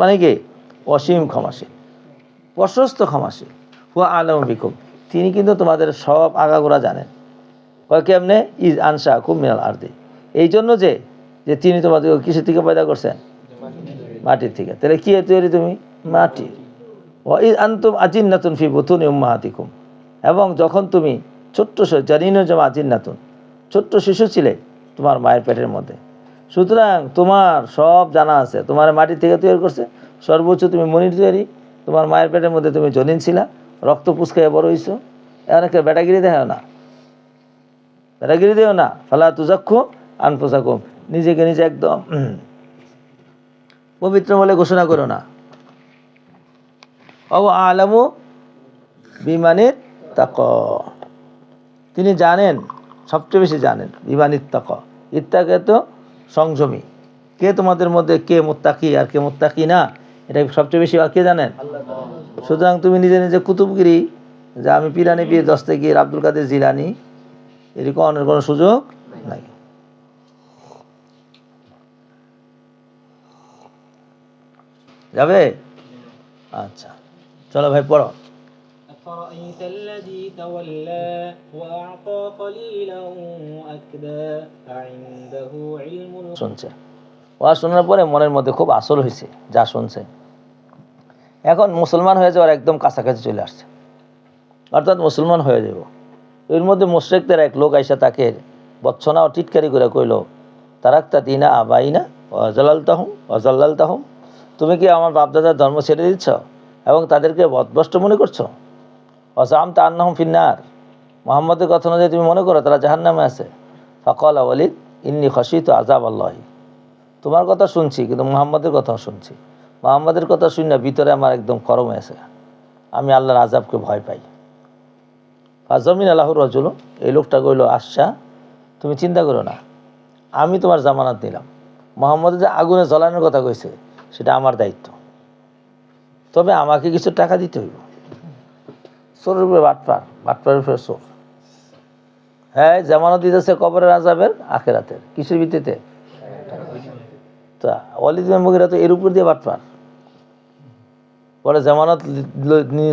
মানে কি অসীম ক্ষমাশীল, প্রশস্ত ক্ষমাশীল। হুয়া আলামু বিকুম, তিনি কিন্তু তোমাদের সব আগাগোড়া জানেন। কয় কেমনে? ইয আনশাকুম মিনাল আরদি, এই জন্য যে তিনি তোমাদের কিসের থেকে পয়দা করছেন? মাটির থেকে। তাহলে কি তৈরি তুমি? মাটি। ওয়া ইয আনতুম আজিন্নাতুন ফি বুতুনি উম্মাহাতিকুম, এবং যখন তুমি ছোট্ট জানিনো যে আজিন্নাতুন, ছোট্ট শিশু ছিলে তোমার মায়ের পেটের মধ্যে। সুতরাং তোমার সব জানা আছে, তোমার মাটি থেকে তৈরি করছে। সর্বোচ্চ তুমি মনির তৈরি, তোমার মায়ের পেটের মধ্যে তুমি জনিন ছিলা, রক্ত পুষ্কায় বড় হইছো। এমনকি বেটাগিরি দেও না, বেটাগিরি দেও না। ফালা তুজাক্কু আনফুসাকুম, নিজেকে নিজে একদম পবিত্র বলে ঘোষণা করো না। ও আলামু বিমানিত তাকওয়া, তিনি জানেন, সবচেয়ে বেশি জানেন। বিমানিত তাকওয়া, ইত্তাকে তো সংযমী। কে তোমাদের মধ্যে কে মুত্তাকি আর কে মুত্তাকি না, এটা সবচেয়ে বেশি কে জানেন? সুতরাং তুমি নিজে নিজে কুতুবগিরি, যে আমি পিরানি পীর দস্তগীর আব্দুল কাদের জিলানি, এরকম অনেক কোনো সুযোগ নাই। যাবে? আচ্ছা চলো ভাই পড়ো। أفرأيت الذي تولى وأعطى قليلا وأكدى أعنده علم শুনছে, ওয়াজ শোনার পরে মনের মধ্যে খুব আসল হয়েছে যা শুনছে। এখন মুসলমান হয়ে যাওয়ার একদম কাছাকাছি চলে আসছে, অর্থাৎ মুসলমান হয়ে যাব। এর মধ্যে মুশরিকদের এক লোক আইসা তাকে বচ্ছনা ও টিটকারি করে কইল, তারাক্তা দিনা আবাইনা ওয়াজাল্লালতাহুম, তুমি কি আমার বাপদাদার ধর্ম ছেড়ে দিচ্ছ এবং তাদেরকে বদভ্রষ্ট মনে করছো? ওয়াজামতা আন্নাহুম ফিন্নার, মুহাম্মদের কথা অনুযায়ী তুমি মনে করো তারা জাহান্নামে আছে। ফাকালা ওয়ালিদ ইন্নী খাশিতু আযাব আল্লাহি, তোমার কথা শুনছি কিন্তু মুহাম্মদের কথাও শুনছি। মুহাম্মদের কথা শুনি না, ভিতরে আমার একদম গরম আছে, আমি আল্লাহর আযাবকে ভয় পাই। ফাজামিন আল্লাহুর রাজুল, এই লোকটা কইল, আচ্ছা তুমি চিন্তা করো না, আমি তোমার জামানত নিলাম। মুহাম্মদের যে আগুনে জ্বলানোর কথা কইছে সেটা আমার দায়িত্ব, তবে আমাকে কিছু টাকা দিতে হইব। চোরের উপরে বাটপার, বাটপারের উপরে চোর। হ্যাঁ, জামানত দিতেছে কবরের আযাবের, আখিরাতের, কিসের ভিত্তিতে? তা ওয়ালিদ বিন মুগীরা তো এর উপর দিয়ে বাটপার। পরে জামানত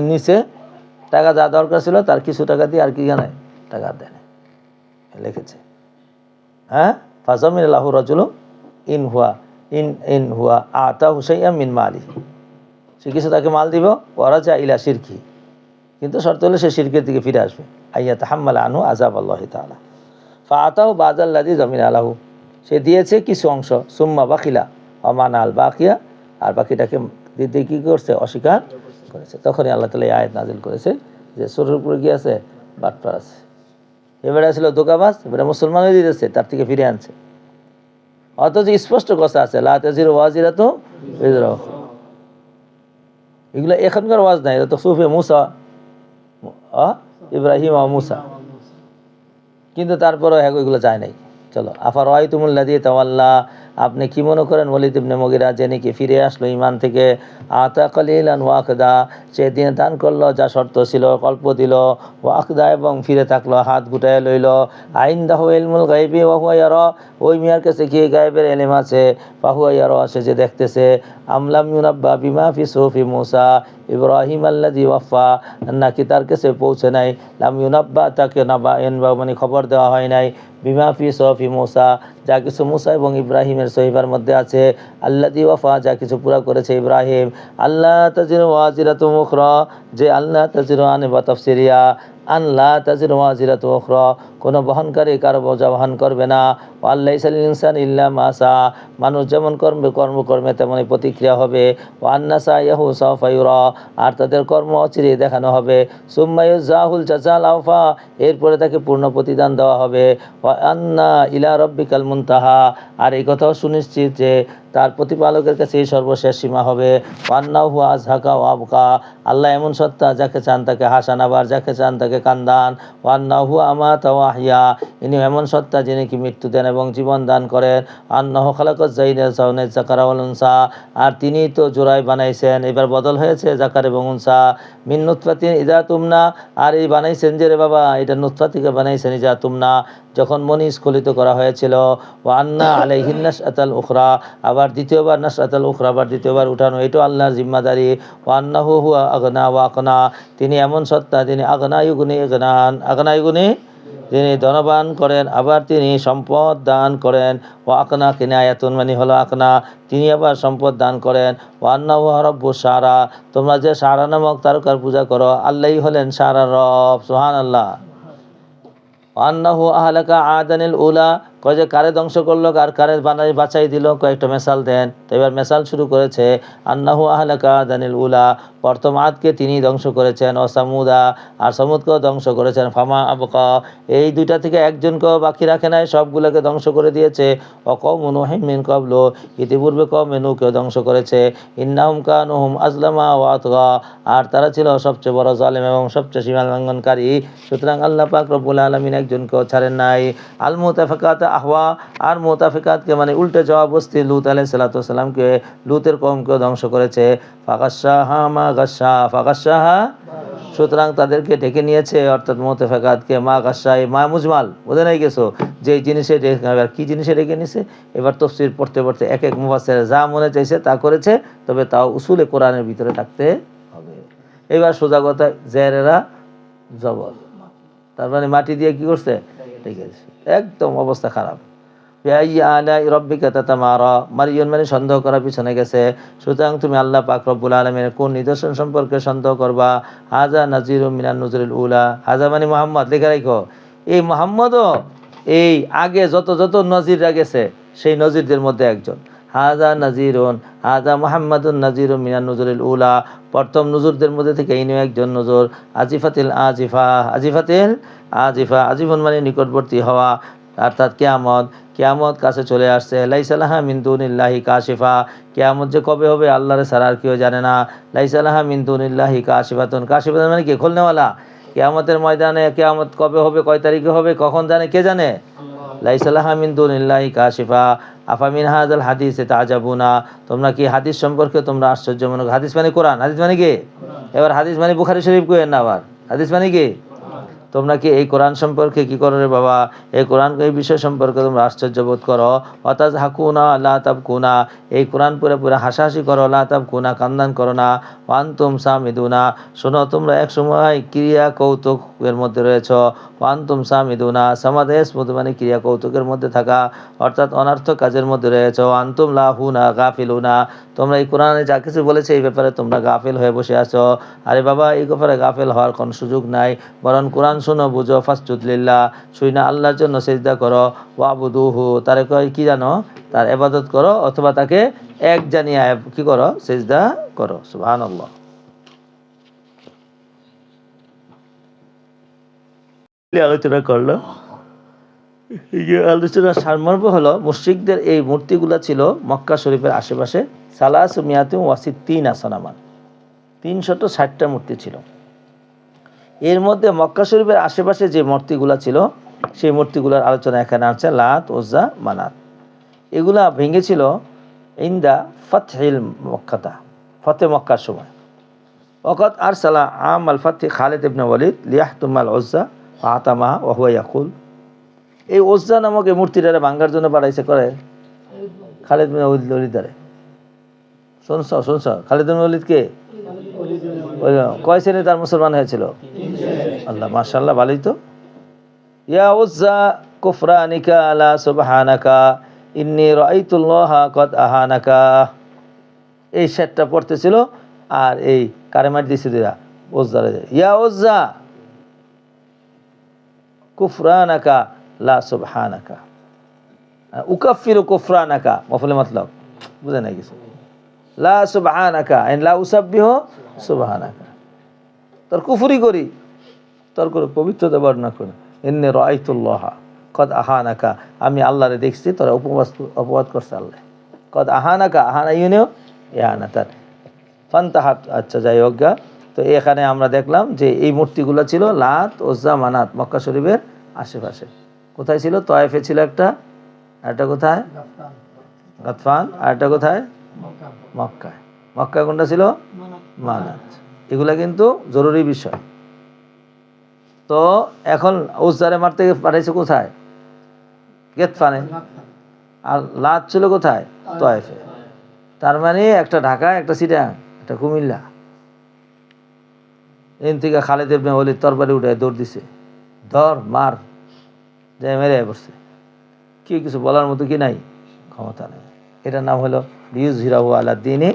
নিচে, টাকা যা দরকার ছিল তার কিছু টাকা দিয়ে আর কি জানায় টাকা দেয় লিখেছে। হ্যাঁ, ফাজামিন আল্লাহু রাজুলু ইন হুয়া আতাহু শাইআম মিন মালিহি, সে কিছু তাকে মাল দিব। ওয়ারাজা ইলা শিরকি, কিন্তু শর্ত হলে সে শিরকের দিকে ফিরে আসবে। আইয়া তাহাম্মালা আনহু আযাব আল্লাহি তাআলা। ফাআতাহু বাযাল্লাযী যামিনা লাহু, সে দিয়েছে কিছু অংশ। সুম্মা বাকিলা ওয়া মানাল বাকিয়া, আর বাকিটাকে দিতে কি করছে? অস্বীকার করেছে। তখনই আল্লাহ তাআলা এই আয়াত নাযিল করেছে যে চোরের উপরে কি আছে? বাটপার আছে। এবারে ছিল দোকাবাজ, এবারে মুসলমান হয়ে দিতেছে, তার থেকে ফিরে আনছে। অথচ স্পষ্ট কথা আছে, লা তাজিরু ওয়াজিরাতুন বিজরা উখরা। এগুলো এখনকার ওয়াজ নাই, এটা তো সুফে মুসা, ইব্রাহিম ও মুসা, কিন্তু তারপরে এগুলো যায় নাই। চলো, আফার রাআইতুমুল্লাযী তাওয়াল্লা, আপনি কি মনে করেন ওয়ালিদ ইবনে মুগীরা যে নাকি ফিরে আসলো ঈমান থেকে, আতা কালিলান ওয়া আকদা, সে দিনে দান করলো যা শর্ত ছিল, কল্প দিল, ওয়া আকদা, এবং ফিরে থাকলো, হাত গুটায় লইল। আইনদাহু ইলমুল গায়বি ওয়া হুয়া ইয়ারা, ওই মিয়ার কাছে কি গায়বের ইলম আছে? ফাহুয়া ইয়ারা, সে যে দেখতেছে। আমলাম ইউনাব্বা বিমা ফি সুফি মুসা ইব্রাহিম আল্লাযী ওয়াফা, নাকি তার কাছে পৌঁছে নাই? লাম ইউনাব্বা, তাকে নাবা মানে খবর দেওয়া হয় নাই, বিমা ফি সফি মুসা, যা কিছু মুসা এবং ইব্রাহিমের সহিফার মধ্যে আছে, আল্লাযী ওয়াফা, যা কিছু পুরা করেছে ইব্রাহিম, আল্লাহ তাজিরু ওয়াজিরাতুন উখরা, যে আল্লাহ তাজিরু আনবা তাফসিরিয়া, আল্লাহ তাজিরু ওয়াজিরাতুন উখরা, কোনো বহনকারী কারো বোঝা বহন করবে না, ওয়াল্লাইসা লিল ইনসানি ইল্লা মা সা, মানুষ যেমন কর্ম করবে তেমনই প্রতিক্রিয়া হবে, ওয়ান্না সাইয়াহু সাওফা ইউরা, আর তাদের কর্ম অচিরে দেখানো হবে, সুম্মা ইউজাহুল জাযাল আওফা, এরপরে তাকে পূর্ণ প্রতিদান দেওয়া হবে, ওয়া আন্না ইলা রাব্বিকাল মুনতাহা, আর এই কথাও সুনিশ্চিত যে তার প্রতিপালকের কাছে এই সর্বশেষ সীমা হবে, ওয়ান্নাহু আযহাকা ওয়া আবকা, আল্লাহ এমন সত্তা যাকে চান তাকে হাসান, আবার যাকে চান তাকে কান্দান, ওয়ান্নাহু আমাতা ওয়া আহইয়া, ইনি এমন সত্তা যিনি কি মৃত্যু দেন এবং জীবন দান করেন, আন্নাহু খালাকাজ যায়না যাওনাজ যাকারা ওয়াল উনসা, আর তিনি তো জোড়াই বানাইছেন, এবার বদল হয়েছে যাকার এবং উনসা, মিন নুতফাতিন ইযা তুমনা, আর এই বানাইছেন যে রে বাবা, এটা নুতফা থেকে বানাইছেন ইযা তুমনা, যখন মনি স্খলিত করা হয়েছিল, ওয়া আন্না আলাইহিন নাশআতাল উখরা, আবার দ্বিতীয়বার নাশআতাল উখরা, আবার দ্বিতীয়বার উঠানো, এটাও আল্লাহর জিম্মাদারি, ওয়া আন্নাহু হুয়া আগনা ওয়া আকনা, তিনি এমন সত্তা তিনি আগনা ইউগনি ইগনান, আগনা ইউগনি, তিনি ধনবান করেন, আবার তিনি সম্পদ দান করেন, ও আকনা কিনায়াতুন মানে হলো আকনা, তিনি আবার সম্পদ দান করেন, ও আন্নাহু রাব্বুস সারা, তোমরা যে সারা নামক তারকার পূজা করো, আল্লাহই হলেন সারার রব, সুবহানাল্লাহ। আন্নাহু আহলাকা আদানিল উলা, কয় যে কারে ধ্বংস করলো আর কারে বাঁচাই দিল, কয়েকটা মেসাল দেন, তো এবার মেসাল শুরু করেছে, আন্নাহু আহলাকা আদানিল উলা, প্রথম আদকে তিনি ধ্বংস করেছেন, ও সামুদা, আর সমুদকেও ধ্বংস করেছেন, ফামা আবকা, এই দুইটা থেকে একজনকেও বাকি রাখে নাই, সবগুলোকে ধ্বংস করে দিয়েছে, ও কওমু নূহিন মিন ক্বাবলু, ইতিপূর্বে কওমে নূহকেও ধ্বংস করেছে, ইন্নাহুম কানু হুম আজলামা ওয়া আতগা, আর তারা ছিল সবচেয়ে বড় জালেম এবং সবচেয়ে সীমা লঙ্ঘনকারী, সুতরাং আল্লাহ পাক রব্বুল আলামিন একজনকেও ছাড়েন নাই। আল মুতাফিকাত আহওয়া, আর মুতাফিকাতকে মানে উল্টে জবাবস্তি লূত আলাইহিস সালাতু ওয়াস সালামকে, লূতের কওমকেও ধ্বংস করেছে, ফাগাশশাহা মা গাশশা, ফাগাশশাহা, সুতরাং তাদেরকে ঢেকে নিয়েছে, অর্থাৎ মুতাফিকাতকে, মা গাশশা, মা মুজমাল, বুঝে নাই গেছো, যে জিনিসে এবার কি জিনিসে ঢেকে নিয়েছে, এবার তাফসীর পড়তে পড়তে এক এক মুফাসসির যা মনে চাইছে তা করেছে, তবে তাও উসুলে কোরআনের ভিতরে থাকতে হবে। এবার সোজা কথা, জেরেরা জবর, তার মানে মাটি দিয়ে কি করছে, ঠিক আছে, একদম অবস্থা খারাপ। রব্বিকা তাতামারা, মারিয়ন মানে সন্দেহ করার পিছনে গেছে, সুতরাং তুমি আল্লাহ পাক রব্বুল আলামিনের কোন নিদর্শন সম্পর্কে সন্দেহ করবা, হাজা নাজিরুম মিনান নুজুরিল উলা, হাজা মানে মুহাম্মদ, লিখে রাখো, এই মুহাম্মদও এই আগে যত যত নজিররা গেছে সেই নজিরদের মধ্যে একজন, হাজা নাজিরুন, হাজা মুহাম্মাদুন নাজিরুম মিনান নুজুরিল উলা, প্রথম নজরদের মধ্যে থেকে ইনিও একজন নজর, আজিফাতিল আজিফা, আজিফাতিল আজিফা, আজিফুন মানে নিকটবর্তী হওয়া, অর্থাৎ কিয়ামত, কিয়ামত কাছে চলে আসছে, লাইসা লাহা মিন দুনিল্লাহি কাশিফা, কিয়ামত যে কবে হবে আল্লাহর ছাড়া আর কেউ জানে না, লাইসা লাহা মিন দুনিল্লাহি কাশিফাতুন, কাশিফাতুন মানে কি, খুলনেওয়ালা, কিয়ামতের ময়দানে কিয়ামত কবে হবে, কয় তারিখে হবে, কখন জানে, কে জানে, লাইসা লাহা মিন দুনিল্লাহি কাশিফা, আফামিন হাযাল হাদিসে তাআজাবুনা, তোমরা কি হাদিস সম্পর্কে তোমরা আশ্চর্যজনক, হাদিস মানে কোরআন, হাদিস মানে কি, এবার হাদিস মানে বুখারী শরীফ কইেন না, আবার হাদিস মানে কি, তোমরা কি এই কোরআন সম্পর্কে কি করো রে বাবা, এই কোরআন এই বিষয় সম্পর্কে তোমরা আশ্চর্য বোধ করো, অতাজ হাকুনা লা তাবকুনা, এই কোরআন পুরো পুরো হাসাহাসি করো, লা তাবকুনা কান্দান করো না, ওয়ান্তুম সামিদুনা, শোনো তোমরা এক সময় ক্রিয়া কৌতুকের মধ্যে রয়েছ, ওয়ান্তুম সামিদুনা, সামাদেশ মানে ক্রিয়া কৌতুকের মধ্যে থাকা, অর্থাৎ অনর্থক কাজের মধ্যে রয়েছ, ওয়ান্তুম লাহুনা গাফিলুনা, তোমরা এই কোরআনে যা কিছু বলেছে এই ব্যাপারে তোমরা গাফিল হয়ে বসে আছো, আরে বাবা এই ব্যাপারে গাফিল হওয়ার কোনো সুযোগ নাই, বরং কোরআন শোনো, বুঝো, ফাসজুদ লিল্লাহ, শুই না আল্লাহর জন্য সিজদা করো, ওয়াবুদুহু, তারে কয় কি জানো, তার ইবাদত করো, অথবা তাকে এক জানিয়ে কি করো, সিজদা করো, সুবহানাল্লাহ। আলোচনা করলো, আলোচনার সারমর্ম হলো, মুশরিকদের এই মূর্তিগুলো ছিল মক্কা শরীফের আশেপাশে, সালাসু মিয়াতুম ওয়াসিত্তিনা সানামান, 360টা মূর্তি ছিল, এর মধ্যে মক্কা শরীফের আশেপাশে যে মূর্তিগুলো ছিল সেই মূর্তিগুলোর আলোচনা এখানে আছে, লাত, উজ্জা, মানাত, এগুলা ভেঙেছিল ইন্দা ফাতহিল মক্কাতা, ফতে মক্কার সময়, ওয়াকাদ আরসালা আম আল ফাতহি খালিদ ইবনে ওয়ালিদ লিয়াহতুমাল উজ্জা ফাতামাহা ওয়া হুয়া ইয়াকুল, এই উজ্জা নামক এই মূর্তিটারে ভাঙার জন্য পাঠাইছে করে খালিদ ইবনে ওয়ালিদ, শুনছ খালিদ ইবনে ওয়ালিদ কে, কয় শ্রেণী তার মুসলমান হয়েছিল, আল্লাহ মাশাআল্লাহ, ভালোই তো, ইয়া উজ্জা কুফরানিকা লা সুবহানাকা ইন্নী রাআইতুল্লাহা কদ আহানাকা। এই শেরটা পড়তেছিল আর এই কারেমার দিছে দিরা ওজ্জারে, ইয়া ওজ্জা কুফরানাকা লা সুবহানাকা উকাফিরু কুফরানাকা মফলে মতলব বুঝে নাই কিছু। লা সুবহানাকা আইন লা উসাব্বিহু সুবহানাকা, তোর কুফরি করি, তোর করে পবিত্রতা বর্ণনা করে। ইন্নী রাআইতুল্লাহা কদ আহানাকা, আমি আল্লাহরে দেখছি তোরা অপবাদ করছে আল্লাহ। কদ আহানাকা, আহানা ইউনিও ইহানাতার ফান্তাহাত। আচ্ছা যাই হোক গা। তো এখানে আমরা দেখলাম যে এই মূর্তিগুলো ছিল লাত, ওজ্জা, মানাত মক্কা শরীফের আশেপাশে। কোথায় ছিল? তয়েফে ছিল একটা, আরেকটা কোথায়? গাতফান, আরেকটা কোথায়? মক্কায়। মক্কায় কোনটা ছিল? মানাত। এগুলা কিন্তু জরুরি বিষয়। তো এখন ওজ্জারে মারতে পাঠাইছে কোথায়? গেতফানে। আর লাত ছিল কোথায়? তয়েফে। তার মানে একটা ঢাকা, একটা চিটাগাং, একটা কুমিল্লা। এন থেকে খালিদ ইবনে ওলীদ তরবারি উঠে দৌড় দিছে, ধর মার, যে মেরে পড়ছে। কি কিছু বলার মতো কি নাই, ক্ষমতা নেই। এটার নাম হলো লিইয়ুযহিরাহু আলা দ্বীনি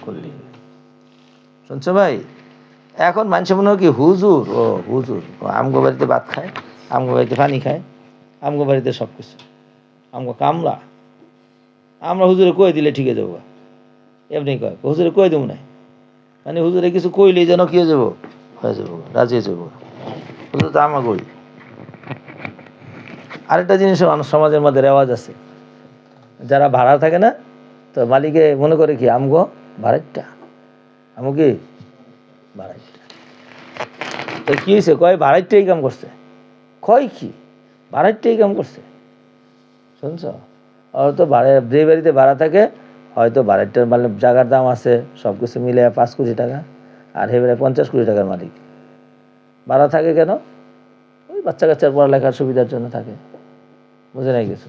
কুল্লিহি। শুনছো ভাই? এখন মানুষ মনে হয় কি হুজুর, ও হুজুর আমগো বাড়িতে ভাত খায়, আমগো বাড়িতে পানি খায়, আমগো বাড়িতে সব কিছু, আমগো কামলা, আমরা হুজুরে কয়ে দিলে ঠিক হয়ে যাবো। এমনি কয় হুজুরে কয়ে দেবো না, মানে হুজুরে কিছু কইলেই যেন কি হয়ে যাবো, হয়ে যাবো, রাজি হয়ে যাবো। হুজুর তো আমাগোই। আরেকটা জিনিস সমাজের মধ্যে রেওয়াজ আছে, যারা ভাড়া থাকে না, তো মালিকে মনে করে কি আমগো ভাড়াইটা, আমগো কি ভাড়াইটা। তো কি হয়েছে? কয় ভাড়াইটাই কাম করছে। কয় কি ভাড়াইটাই কাম করছে? শুনছ? আর তো ভাড়া, যে বাড়িতে ভাড়া থাকে হয়তো ভাড়াইটার মানে জায়গার দাম আছে সব কিছু মিলে 5 কোটি টাকা, আর হেবারে 50 কোটি টাকার মালিক। ভাড়া থাকে কেন? ওই বাচ্চা কাচ্চার পড়ালেখার সুবিধার জন্য থাকে, বুঝে নাই কিছু,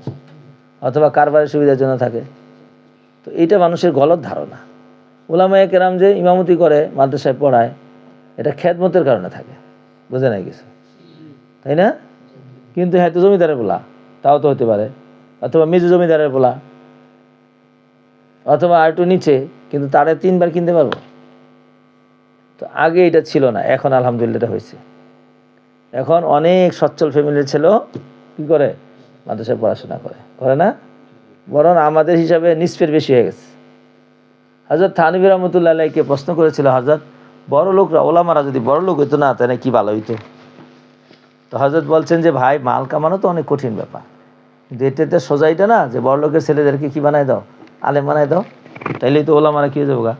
অথবা কারবারের সুবিধার জন্য থাকে। তো এইটা মানুষের গলত ধারণা। উলামায়ে কেরাম যে ইমামতি করে, মাদ্রাসায় পড়ায়, এটা খেদমতের কারণে থাকে, বুঝে নাই কিছু, তাই না? কিন্তু হয়তো জমিদারের বলা, তাও তো হতে পারে, অথবা মেজু জমিদারের বলা, অথবা আর একটু নিচে, কিন্তু তারা 3 বার কিনতে পারবো। তো আগে এটা ছিল না, এখন আলহামদুলিল্লাহ এটা হয়েছে। এখন অনেক সচ্ছল ফ্যামিলির ছেলেও কি করে, মাদ্রাসায় পড়াশোনা করে না, বরং আমাদের হিসাবে নিষ্পের বেশি হয়ে গেছে। হযরত থানভী রহমতুল্লাহ আলাইহিকে প্রশ্ন করেছিল, হযরত বড় লোকরা, ওলামারা যদি বড় লোক হইতো না তাহলে কি ভালো হইতো? তো হযরত বলছেন যে ভাই, মাল কামানো তো অনেক কঠিন ব্যাপার, কিন্তু এটাতে সোজাইটা না যে বড় লোকের ছেলেদেরকে কি বানাই দাও, আলেম বানাই দাও, তাইলেই তো ওলামারা কি হয়ে যাবো গা,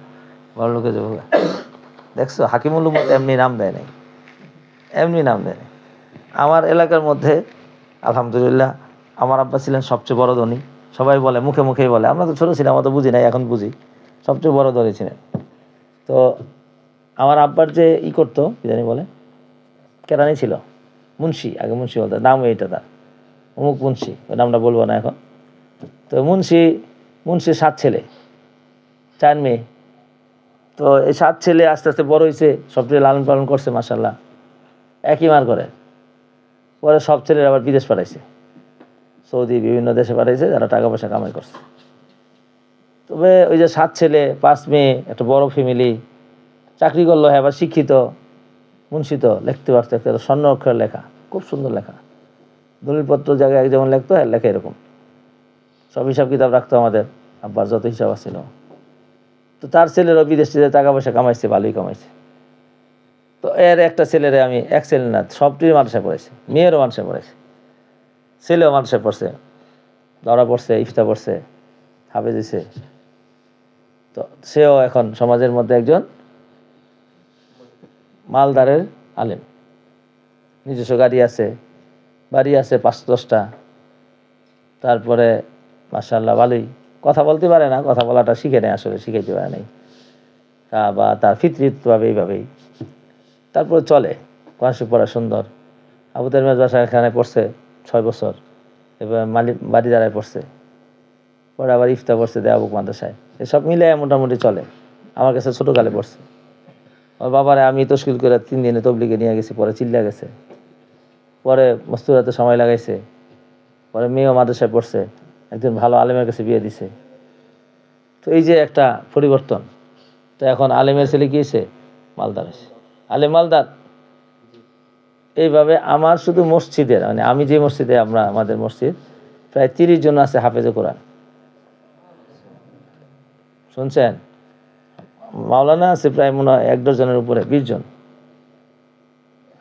বড় লোকে যাবো গা। দেখছো, হাকিমুল উম্মত এমনি নাম দেয় নাই, এমনি নাম দেয় নাই। আমার এলাকার মধ্যে আলহামদুলিল্লাহ আমার আব্বা ছিলেন সবচেয়ে বড় ধনী। সবাই বলে, মুখে মুখেই বলে, আমরা তো ছোটো ছিলাম, আমরা তো বুঝি নাই, এখন বুঝি, সবচেয়ে বড় ধনী ছিলেন। তো আমার আব্বার যে করতো কি জানি বলে, কেরানি ছিল, মুন্সি, আগে মুন্সি বলতো, নাম এইটা তার, অমুক মুন্সি, ওই নামটা বলবো না এখন। তো মুন্সির 7 ছেলে 4 মেয়ে। তো এই 7 ছেলে আস্তে আস্তে বড় হয়েছে, সবচেয়ে লালন পালন করছে মাশাআল্লাহ, একই মার করে। পরে সব ছেলের আবার বিদেশ পাঠাইছে, সৌদি, বিভিন্ন দেশে পাঠাইছে, যারা টাকা পয়সা কামাই করছে। তবে ওই যে 7 ছেলে 5 মেয়ে, একটা বড় ফ্যামিলি, চাকরি করলো, হ্যাঁ, আবার শিক্ষিত মুন্সি, তো লিখতে পারতো, একটা স্বর্ণ অক্ষর লেখা, খুব সুন্দর লেখা, দলিলপত্র জায়গায় যেমন লিখতো, হ্যাঁ লেখা এরকম, সব হিসাব কিতাব রাখতো আমাদের আব্বার যত হিসাব আছিল। তো তার ছেলেরও বিদেশ থেকে টাকা পয়সা কামাইছে, ভালোই কামাইছে। তো এর একটা ছেলেরে আমি, এক ছেলে না, সবটি মাদ্রাসায় পড়েছে, মেয়েরও মাদ্রাসায় পড়েছে, ছেলেও মাদ্রাসায় পড়ছে, ধরা পড়ছে, ইফতা পড়ছে, হাফেজ হইছে। তো সেও এখন সমাজের মধ্যে একজন মালদারের আলেম, নিজস্ব গাড়ি আছে, বাড়ি আছে 5-10টা। তারপরে মাশাআল্লাহ ভালোই কথা বলতে পারে না, কথা বলাটা শিখে নেয়, আসলে শিখাইতে পারে নাই, বা তার ফিতরিতভাবে এইভাবেই তারপরে চলে। কোরআন পড়া সুন্দর। আবু তাইর বাসা এখানে পড়ছে 6 বছর, এবার বাড়ি দাঁড়ায় পড়ছে, পরে আবার ইফতা পড়ছে দেয়াবুক মাদ্রাসায়। এসব মিলে মোটামুটি চলে। আমার কাছে ছোটোকালে পড়ছে। ওর বাবারে আমি তশকিল করে 3 দিনে তবলিগে নিয়ে গেছি, পরে চিল্লা গেছে, পরে মস্তুরাতে সময় লাগাইছে, পরে মেয়েও মাদ্রাসায় পড়ছে, একজন ভালো আলেমের কাছে বিয়ে দিছে। তো এই যে একটা পরিবর্তন। তো এখন আলেমের ছেলে কি হয়েছে? মালদার হয়েছে, আলেম মালদার। এইভাবে আমার শুধু মসজিদের, মানে আমি যে মসজিদে, আমাদের মসজিদ প্রায় 30 জন আছে হাফেজে কোরআন। শুনছেন? মাওলানা আছে প্রায় মনে হয় 1 ডজনের উপরে, 20 জন।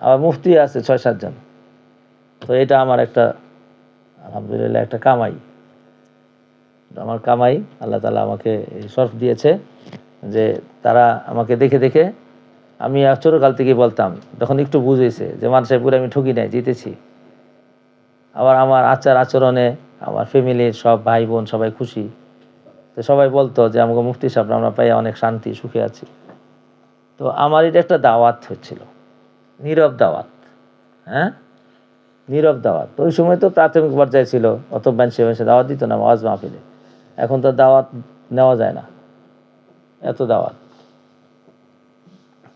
আবার মুফতি আছে 6-7 জন। তো এটা আমার একটা আলহামদুলিল্লাহ একটা কামাই, আমার কামাই। আল্লাহ তাআলা আমাকে এই শরফ দিয়েছে যে তারা আমাকে দেখে দেখে, আমি ছোটকাল থেকেই বলতাম, যখন একটু বুঝেছে যে মাদ্রাসায় পুরো আমি ঠকি নাই, জিতেছি। আবার আমার আচার আচরণে আমার ফ্যামিলির সব ভাই বোন সবাই খুশি। তো সবাই বলতো যে আমাকে মুফতি সাহেব আমরা পাই অনেক শান্তি সুখে আছি। তো আমার এটা একটা দাওয়াত হচ্ছিল, নীরব দাওয়াত। হ্যাঁ, নীরব দাওয়াত। তো ওই সময় তো প্রাথমিক পর্যায়ে ছিল, অত মানুষে দাওয়াত দিত না ওয়াজ মাহফিলে। এখন তো দাওয়াত নেওয়া যায় না, এত দাওয়াত।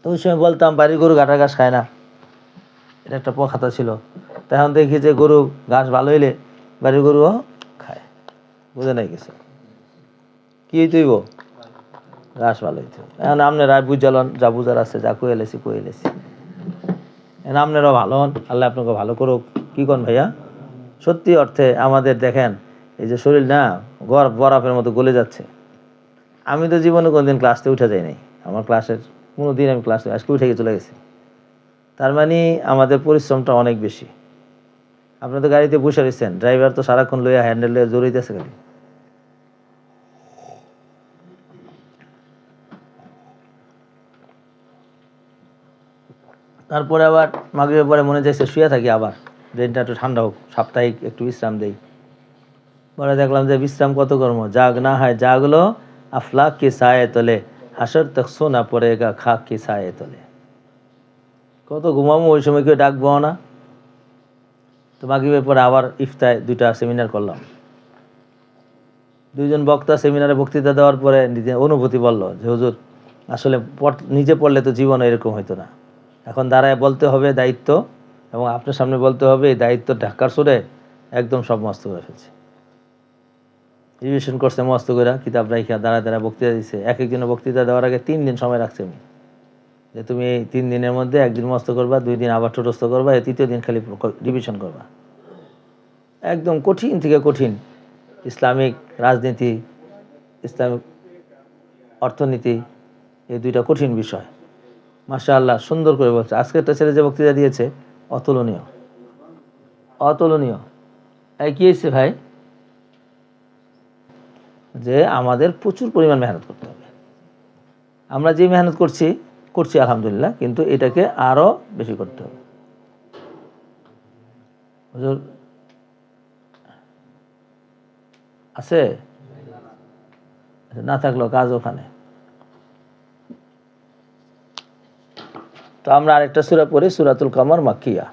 তো ওই সময় বলতাম বাড়ির গরু ঘাটা ঘাস খায় না, এটা একটা প্রখাতা ছিল। তখন দেখি যে গরু ঘাস ভালো হইলে বাড়ির গরুও খায়। বুঝে নাই কিছু, কি হইতেইব? ঘাস ভালো হইতে। এখন আপনারা বুঝালন, যা বুঝার আছে, যা কয়ে এলেছি। এখন আপনারাও ভালো হন, আল্লাহ আপনাকে ভালো করুক। কি কন ভাইয়া? সত্যি অর্থে আমাদের দেখেন এই যে শরীর না বরফের মতো গলে যাচ্ছে। আমি তো জীবনে কোনোদিন ক্লাসে উঠে যাই নাই, আমার ক্লাসের কোনো দিন আমি ক্লাসে আজকে উঠে গিয়ে চলে গেছি। তার মানে আমাদের পরিশ্রমটা অনেক বেশি। আপনি তো গাড়িতে বসে রয়েছেন, ড্রাইভার তো সারাক্ষণ লইয়া হ্যান্ডেল লইয়া জড়াইতেছে খালি। তারপরে আবার মাগরিবের পরে মনে চাইছে শুয়ে থাকি, আবার ব্রেনটা একটু ঠান্ডা হোক, সাপ্তাহিক একটু বিশ্রাম দেই। পরে দেখলাম যে বিশ্রাম কত কর্ম, জাগ না হয় জাগলো আফলাক কি সায়ে তোলে, হাসর তক সোনা পড়েগা খাক কি সায়ে তোলে। কত ঘুমামো, ওই সময় কেউ ডাকবো না। তো মাগরিবের পরে আবার ইফতায় 2টা সেমিনার করলাম। 2 জন বক্তা সেমিনারে বক্তৃতা দেওয়ার পরে নিজে অনুভূতি বলল যে হুজুর আসলে নিজে পড়লে তো জীবন এরকম হইতো না, এখন দাঁড়ায় বলতে হবে দায়িত্ব, এবং আপনার সামনে বলতে হবে এই দায়িত্ব ঢাকার সুরে একদম সব মস্ত করে ফেলছে। রিভিশন করছে মস্ত করে, কিতাব রাইখা দাঁড়ায় দাঁড়ায় বক্তৃতা দিচ্ছে। একজনের বক্তৃতা দেওয়ার আগে 3 দিন সময় রাখছে আমি, যে তুমি এই 3 দিনের মধ্যে 1 দিন মস্ত করবা, 2 দিন আবার ঠোঁটস্থ করবা, এই 3য় দিন খালি রিভিশন করবা। একদম কঠিন থেকে কঠিন ইসলামিক রাজনীতি, ইসলামিক অর্থনীতি, এই 2টা কঠিন বিষয়। মাশাআল্লাহ সুন্দর করে বলছে। আজকে একটা ছেলে যে বক্তৃতা দিয়েছে অতুলনীয়, অতুলনীয়। এই কি হয়েছে ভাই? যে আমাদের প্রচুর পরিমাণ মেহনত করতে হবে। আমরা যে মেহনত করছি আলহামদুলিল্লাহ, কিন্তু এটাকে আরো বেশি করতে হবে। হুজুর আছে না, থাকলো কাজ ওখানে। তো আমরা আরেকটা সূরা পড়ি, সূরাতুল কমর মাক্কিয়া।